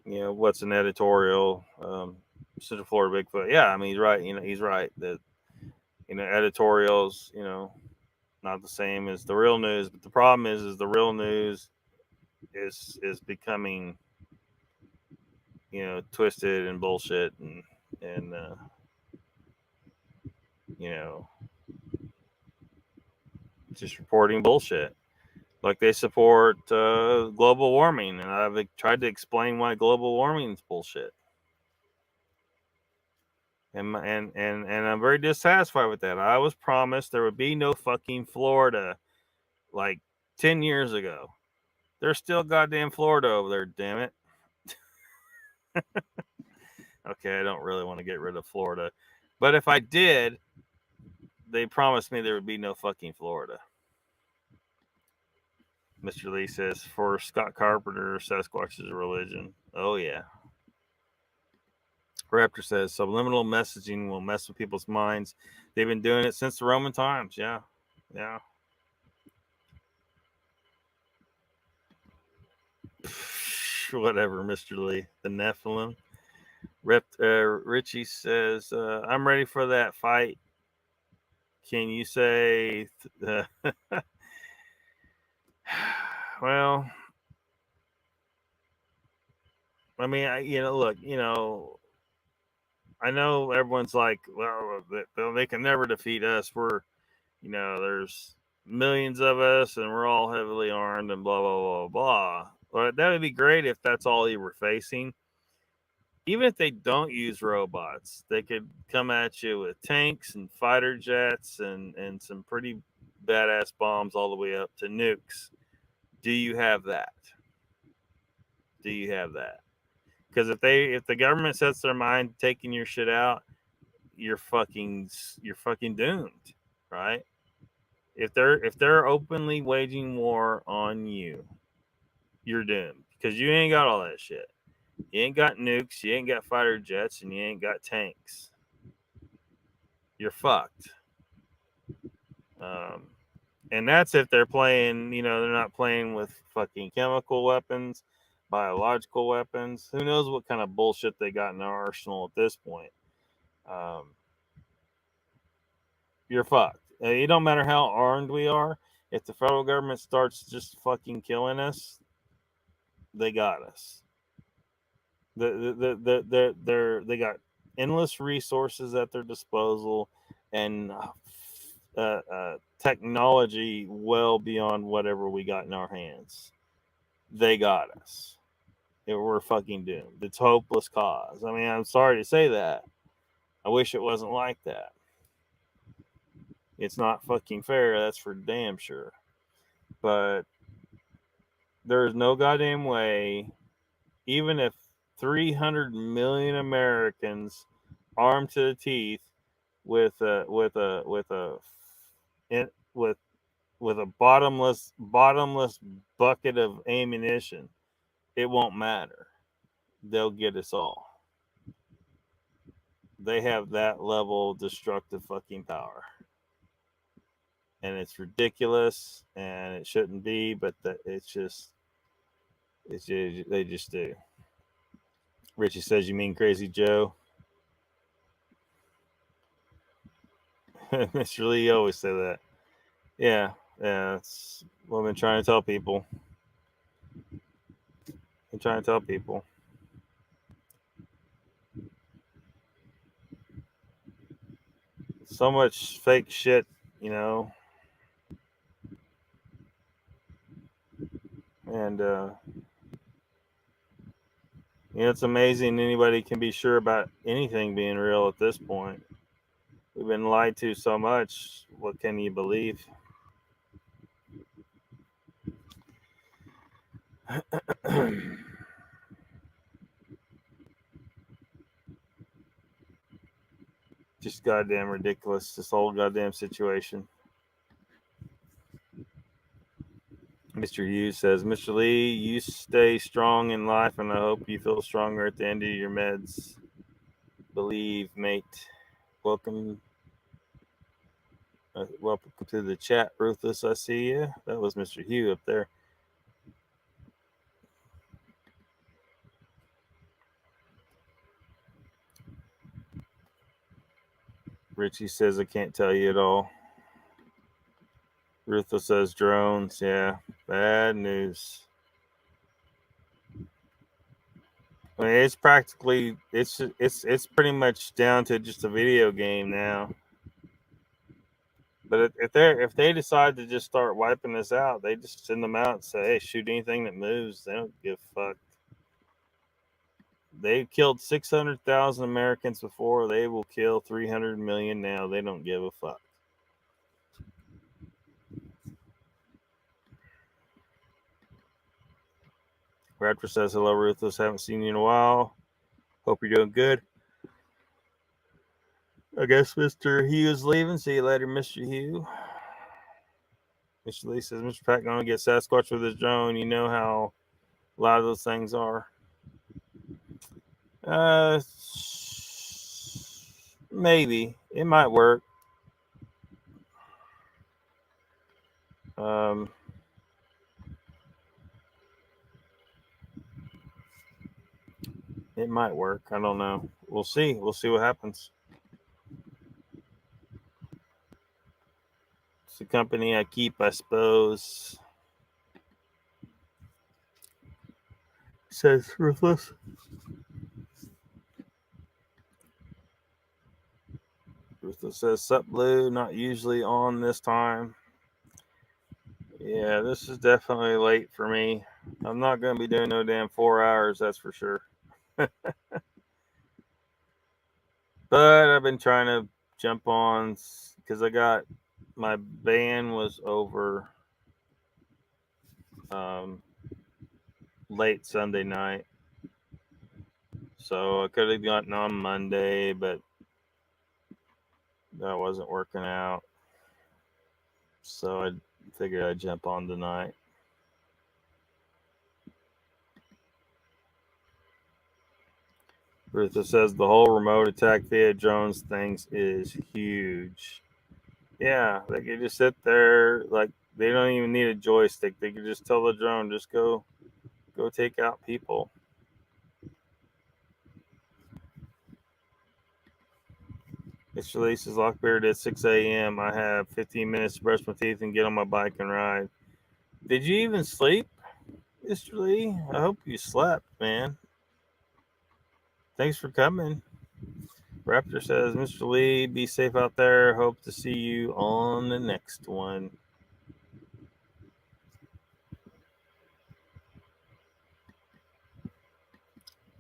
what's an editorial. Central Florida Bigfoot. Yeah, I mean he's right. He's right that editorials, not the same as the real news. But the problem is the real news is becoming twisted and bullshit and just reporting bullshit. Like they support global warming, and I've tried to explain why global warming is bullshit. And I'm very dissatisfied with that. I was promised there would be no fucking Florida like 10 years ago. There's still goddamn Florida over there, damn it. Okay, I don't really want to get rid of Florida. But if I did, they promised me there would be no fucking Florida. Mr. Lee says, for Scott Carpenter, Sasquatch is a religion. Oh, yeah. Raptor says, subliminal messaging will mess with people's minds. They've been doing it since the Roman times. Yeah. Yeah. Whatever, Mr. Lee. The Nephilim. Richie says, I'm ready for that fight. Can you say... Well, I mean, look, I know everyone's like, well, they can never defeat us. We're, there's millions of us and we're all heavily armed and blah, blah, blah, blah. But that would be great if that's all you were facing. Even if they don't use robots, they could come at you with tanks and fighter jets and some pretty badass bombs all the way up to nukes. Do you have that? Do you have that? Because if the government sets their mind taking your shit out, you're fucking doomed, right? If they're openly waging war on you, you're doomed because you ain't got all that shit. You ain't got nukes, you ain't got fighter jets, and you ain't got tanks. You're fucked. And that's if they're playing, they're not playing with fucking chemical weapons, biological weapons. Who knows what kind of bullshit they got in their arsenal at this point. You're fucked. It don't matter how armed we are. If the federal government starts just fucking killing us, they got us. They got endless resources at their disposal and technology well beyond whatever we got in our hands. They got us. We're fucking doomed. It's hopeless cause. I mean, I'm sorry to say that. I wish it wasn't like that. It's not fucking fair, that's for damn sure. But there's no goddamn way, even if 300 million Americans armed to the teeth with a bottomless bucket of ammunition, it won't matter. They'll get us all. They have that level of destructive fucking power. And it's ridiculous and it shouldn't be, but they just do. Richie says, you mean Crazy Joe? Mr. Lee always say that. Yeah, that's what I've been trying to tell people. So much fake shit, and it's amazing anybody can be sure about anything being real at this point. We've been lied to so much. What can you believe? Just goddamn ridiculous, this whole goddamn situation. Mr. Hughes says, Mr. Lee, you stay strong in life, and I hope you feel stronger at the end of your meds. Believe, mate. Welcome to the chat, Ruthless. I see you. That was Mr. Hugh up there. Richie says, I can't tell you at all. Ruthless says drones. Yeah, bad news. I mean, it's practically it's pretty much down to just a video game now. But if they decide to just start wiping us out, they just send them out and say, hey, shoot anything that moves. They don't give a fuck. They killed 600,000 Americans before. They will kill 300 million now. They don't give a fuck. Radford says, hello, Ruthless. Haven't seen you in a while. Hope you're doing good. I guess Mr. Hugh is leaving. See you later, Mr. Hugh. Mr. Lee says, Mr. Pat going to get Sasquatch with his drone. You know how a lot of those things are. Maybe. It might work. It might work. I don't know. We'll see. We'll see what happens. It's the company I keep, I suppose. Says Ruthless. Ruthless says, sup, Blue. Not usually on this time. Yeah, this is definitely late for me. I'm not going to be doing no damn 4 hours, that's for sure. But I've been trying to jump on because my van was over late Sunday night. So I could have gotten on Monday, but that wasn't working out. So I figured I'd jump on tonight. Rutha says the whole remote attack via drones things is huge. Yeah, they could just sit there, like they don't even need a joystick. They could just tell the drone, just go take out people. It's releases Lockbeard at 6 a.m. I have 15 minutes to brush my teeth and get on my bike and ride. Did you even sleep, Mr. Lee? I hope you slept, man. Thanks for coming. Raptor says, Mr. Lee, be safe out there. Hope to see you on the next one.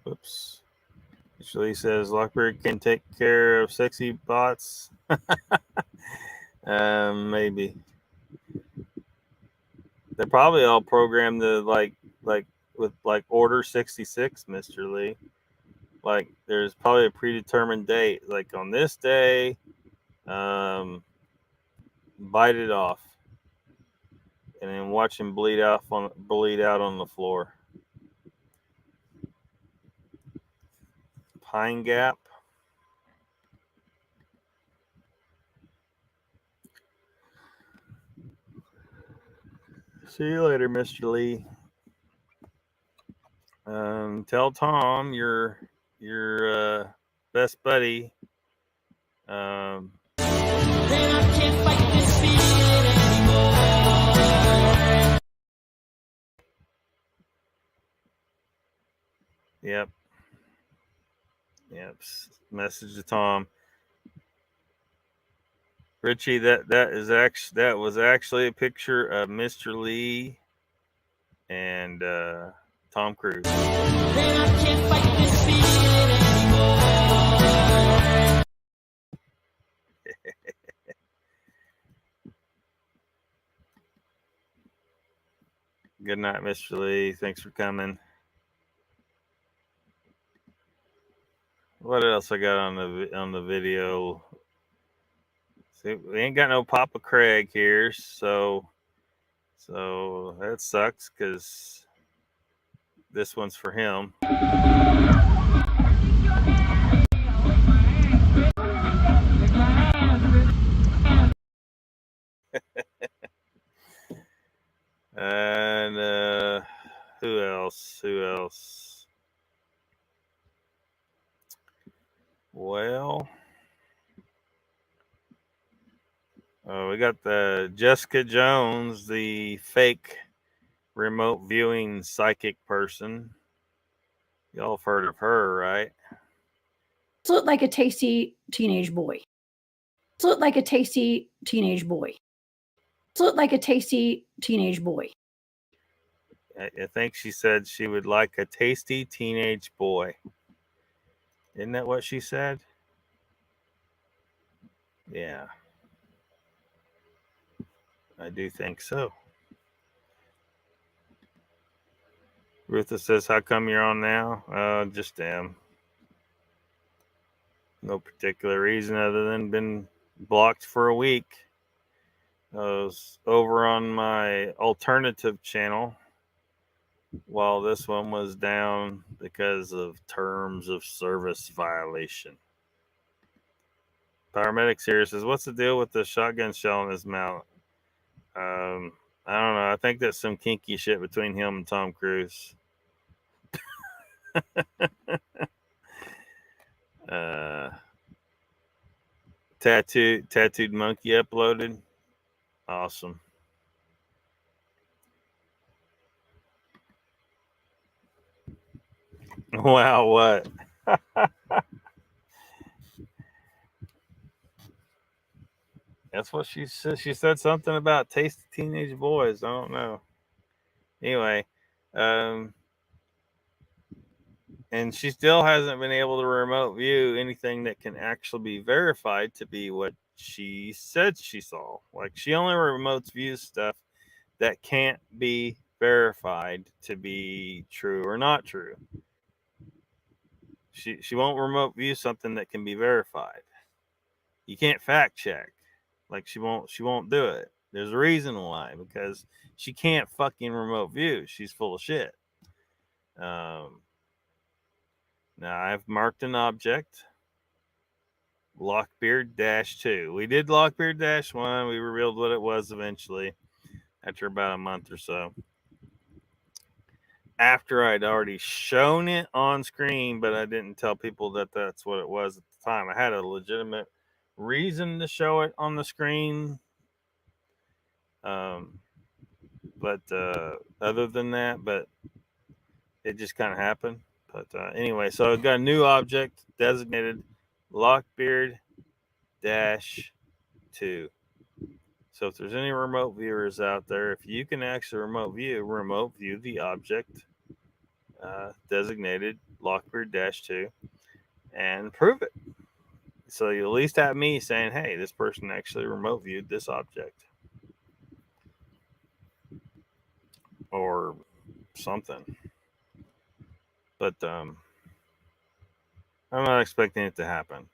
Whoops. Mr. Lee says, Lockbeard can take care of sexy bots. Maybe. They're probably all programmed to like with like order 66, Mr. Lee. Like there's probably a predetermined date. Like on this day, bite it off, and then watch him bleed out on the floor. Pine Gap. See you later, Mr. Lee. Tell Tom your best buddy. Yep. Message to Tom. Richie, that was actually a picture of Mr. Lee and Tom Cruise. Good night, Mr. Lee. Thanks for coming. What else I got on the video? See, we ain't got no Papa Craig here, so that sucks because this one's for him. And who else? Well, we got the Jessica Jones, the fake remote viewing psychic person. Y'all have heard of her, right? Look like a tasty teenage boy. Look like a tasty teenage boy. Look like a tasty teenage boy. I think she said she would like a tasty teenage boy. Isn't that what she said? Yeah. I do think so. Rutha says, how come you're on now? Just am. No particular reason other than been blocked for a week. I was over on my alternative channel while this one was down because of terms of service violation. Paramedics here says, what's the deal with the shotgun shell in his mouth? I don't know. I think that's some kinky shit between him and Tom Cruise. Tattooed monkey uploaded. Awesome. Wow, what? That's what she said. She said something about tasty teenage boys. I don't know. Anyway, and she still hasn't been able to remote view anything that can actually be verified to be what she said she saw. Like, she only remote views stuff that can't be verified to be true or not true. She won't remote view something that can be verified. You can't fact check. Like, she won't do it. There's a reason why, because she can't fucking remote view. She's full of shit. Now I've marked an object. LOCKBEARD-2. We did LOCKBEARD-1. We revealed what it was eventually after about a month or so. After I'd already shown it on screen, but I didn't tell people that that's what it was at the time. I had a legitimate reason to show it on the screen. But other than that, but it just kind of happened. But anyway, so I've got a new object designated LOCKBEARD-2. So if there's any remote viewers out there, if you can actually remote view the object designated LOCKBEARD-2 and prove it. So you at least have me saying, hey, this person actually remote viewed this object. Or something. But I'm not expecting it to happen.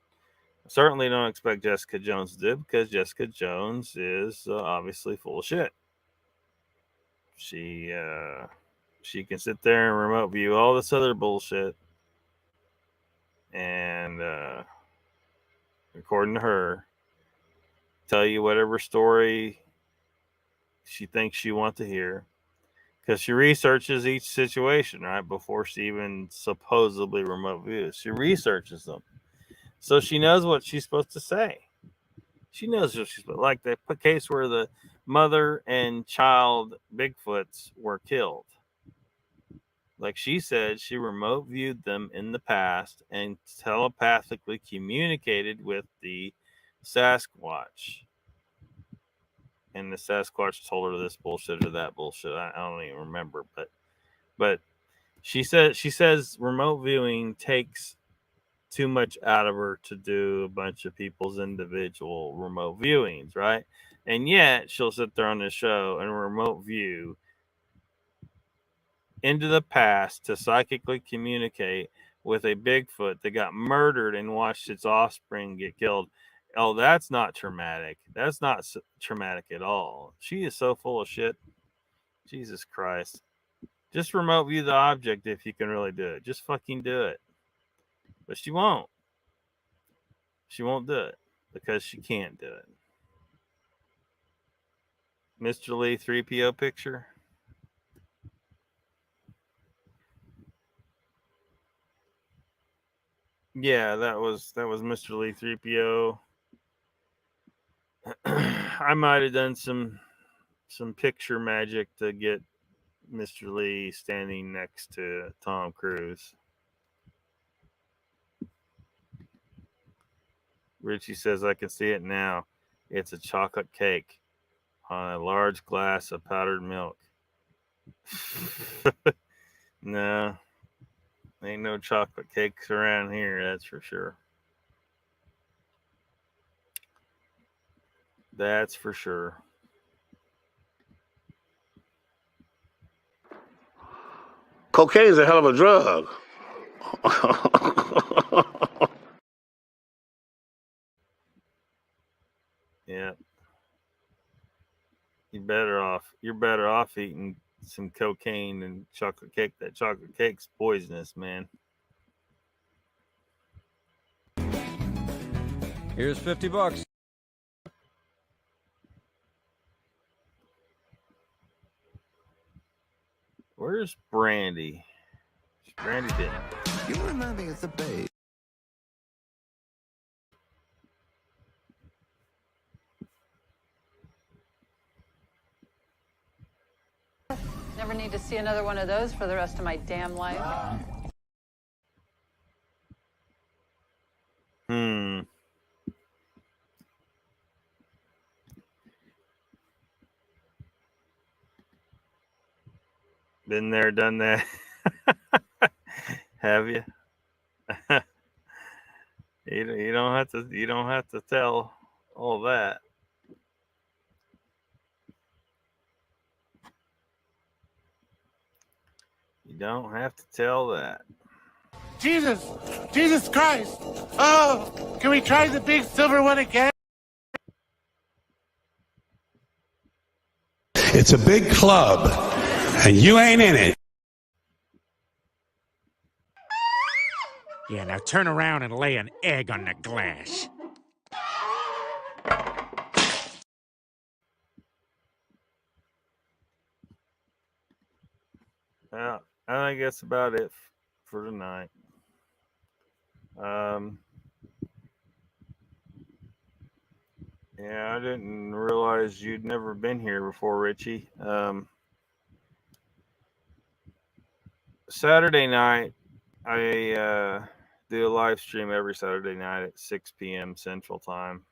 I certainly don't expect Jessica Jones to do it because Jessica Jones is obviously full of shit. She can sit there and remote view all this other bullshit, and according to her, tell you whatever story she thinks you want to hear, because she researches each situation right before she even supposedly remote views. She researches them, so she knows what she's supposed to say. She knows what she's supposed to, like the case where the mother and child Bigfoots were killed. Like she said, she remote viewed them in the past and telepathically communicated with the Sasquatch. And the Sasquatch told her this bullshit or that bullshit. I don't even remember, but she says remote viewing takes too much out of her to do a bunch of people's individual remote viewings, right? And yet she'll sit there on the show and remote view into the past to psychically communicate with a Bigfoot that got murdered and watched its offspring get killed. Oh, that's not traumatic. That's not traumatic at all. She is so full of shit. Jesus Christ. Just remote view the object if you can really do it. Just fucking do it. But she won't. She won't do it because she can't do it. Mr. Lee 3PO picture. Yeah, that was Mr. Lee 3PO. I might have done some picture magic to get Mr. Lee standing next to Tom Cruise. Richie says, I can see it now. It's a chocolate cake on a large glass of powdered milk. No, ain't no chocolate cakes around here, that's for sure. That's for sure. Cocaine is a hell of a drug. Yeah. You're better off eating some cocaine and chocolate cake. That chocolate cake's poisonous, man. Here's $50. Where's Brandy? Brandy did. You remind me of the babe. Never need to see another one of those for the rest of my damn life. Been there, done that. Have you? You don't have to tell all that. You don't have to tell that. Jesus Christ. Oh, can we try the big silver one again? It's a big club, and you ain't in it. Yeah, now turn around and lay an egg on the glass. Well, I think that's about it for tonight. Yeah, I didn't realize you'd never been here before, Richie. Saturday night, I do a live stream every Saturday night at 6 p.m. Central Time.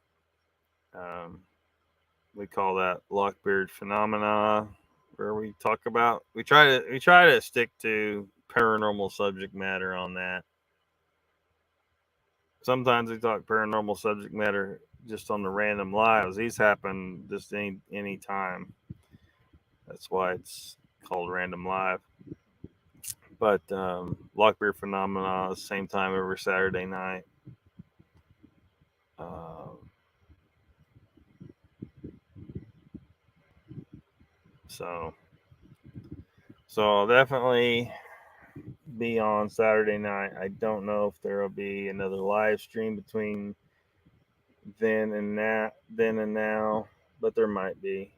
We call that LOCKBEARD Phenomena, where we try to stick to paranormal subject matter on that. Sometimes we talk paranormal subject matter just on the random lives. These happen just any time. That's why it's called Random Live. But LOCKBEARD Phenomena, same time every Saturday night. So I'll definitely be on Saturday night. I don't know if there will be another live stream between then and now, but there might be.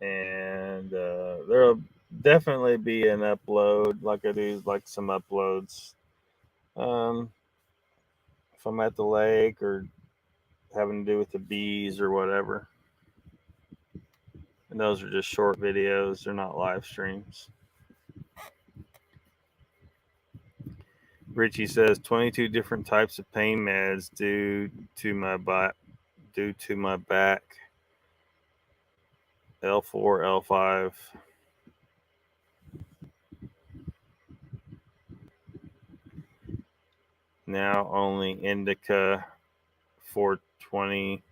And there'll definitely be an upload, like I do, like some uploads. If I'm at the lake or having to do with the bees or whatever. And those are just short videos. They're not live streams. Richie says 22 different types of pain meds due to my back. L4, L5. Now only indica 420.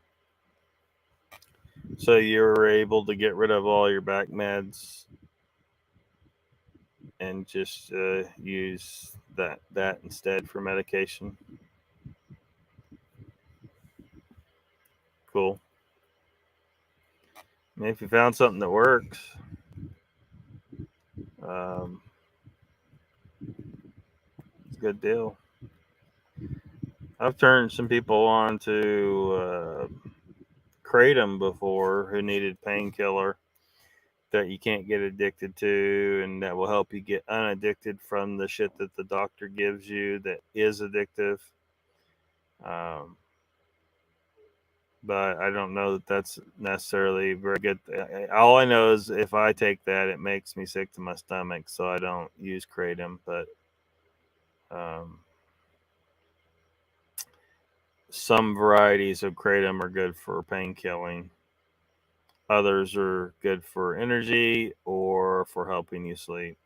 So you're able to get rid of all your back meds and just use that instead for medication. Cool. I mean, if you found something that works, it's a good deal. I've turned some people on to kratom before who needed painkiller that you can't get addicted to, and that will help you get unaddicted from the shit that the doctor gives you that is addictive. But I don't know that that's necessarily very good. All I know is if I take that, it makes me sick to my stomach, so I don't use kratom. But some varieties of kratom are good for pain killing. Others are good for energy or for helping you sleep.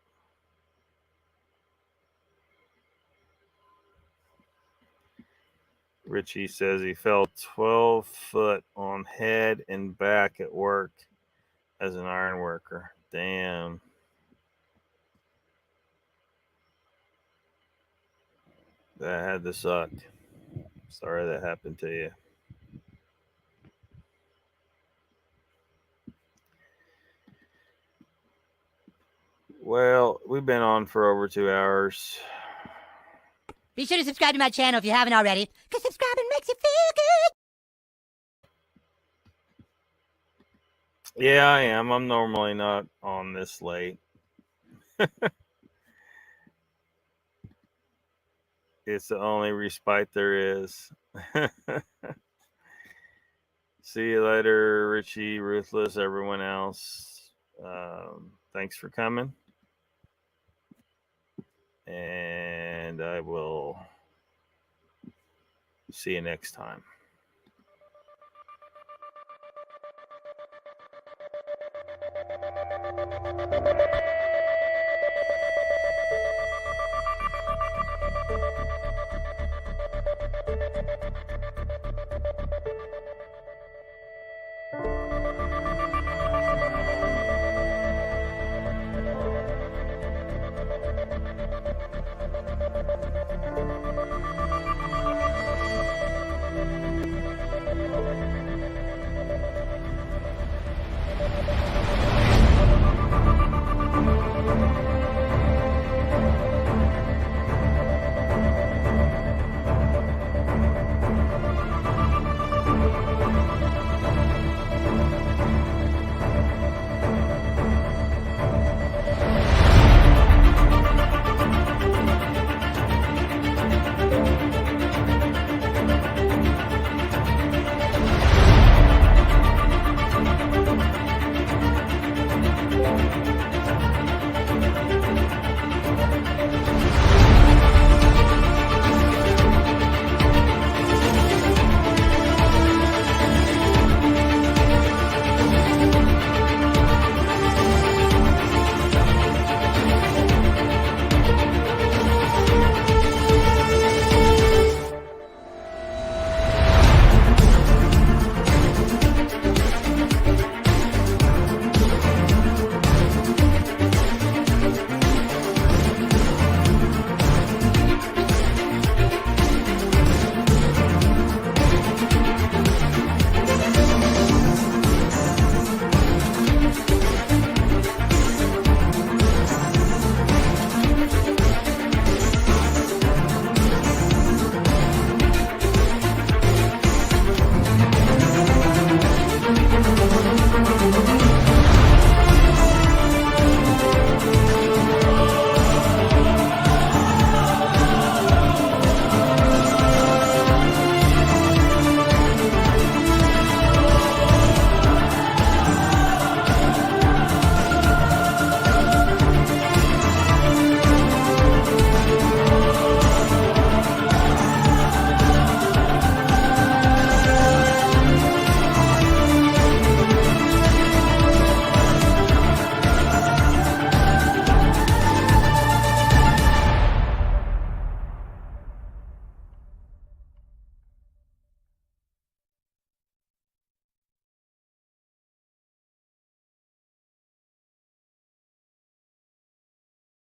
Richie says he fell 12 foot on head and back at work as an iron worker. Damn. That had to suck. Sorry that happened to you. Well, we've been on for over 2 hours. Be sure to subscribe to my channel if you haven't already, because subscribing makes you feel good. Yeah, I am. I'm normally not on this late. It's the only respite there is. See you later, Richie, Ruthless, everyone else. Thanks for coming. And I will see you next time.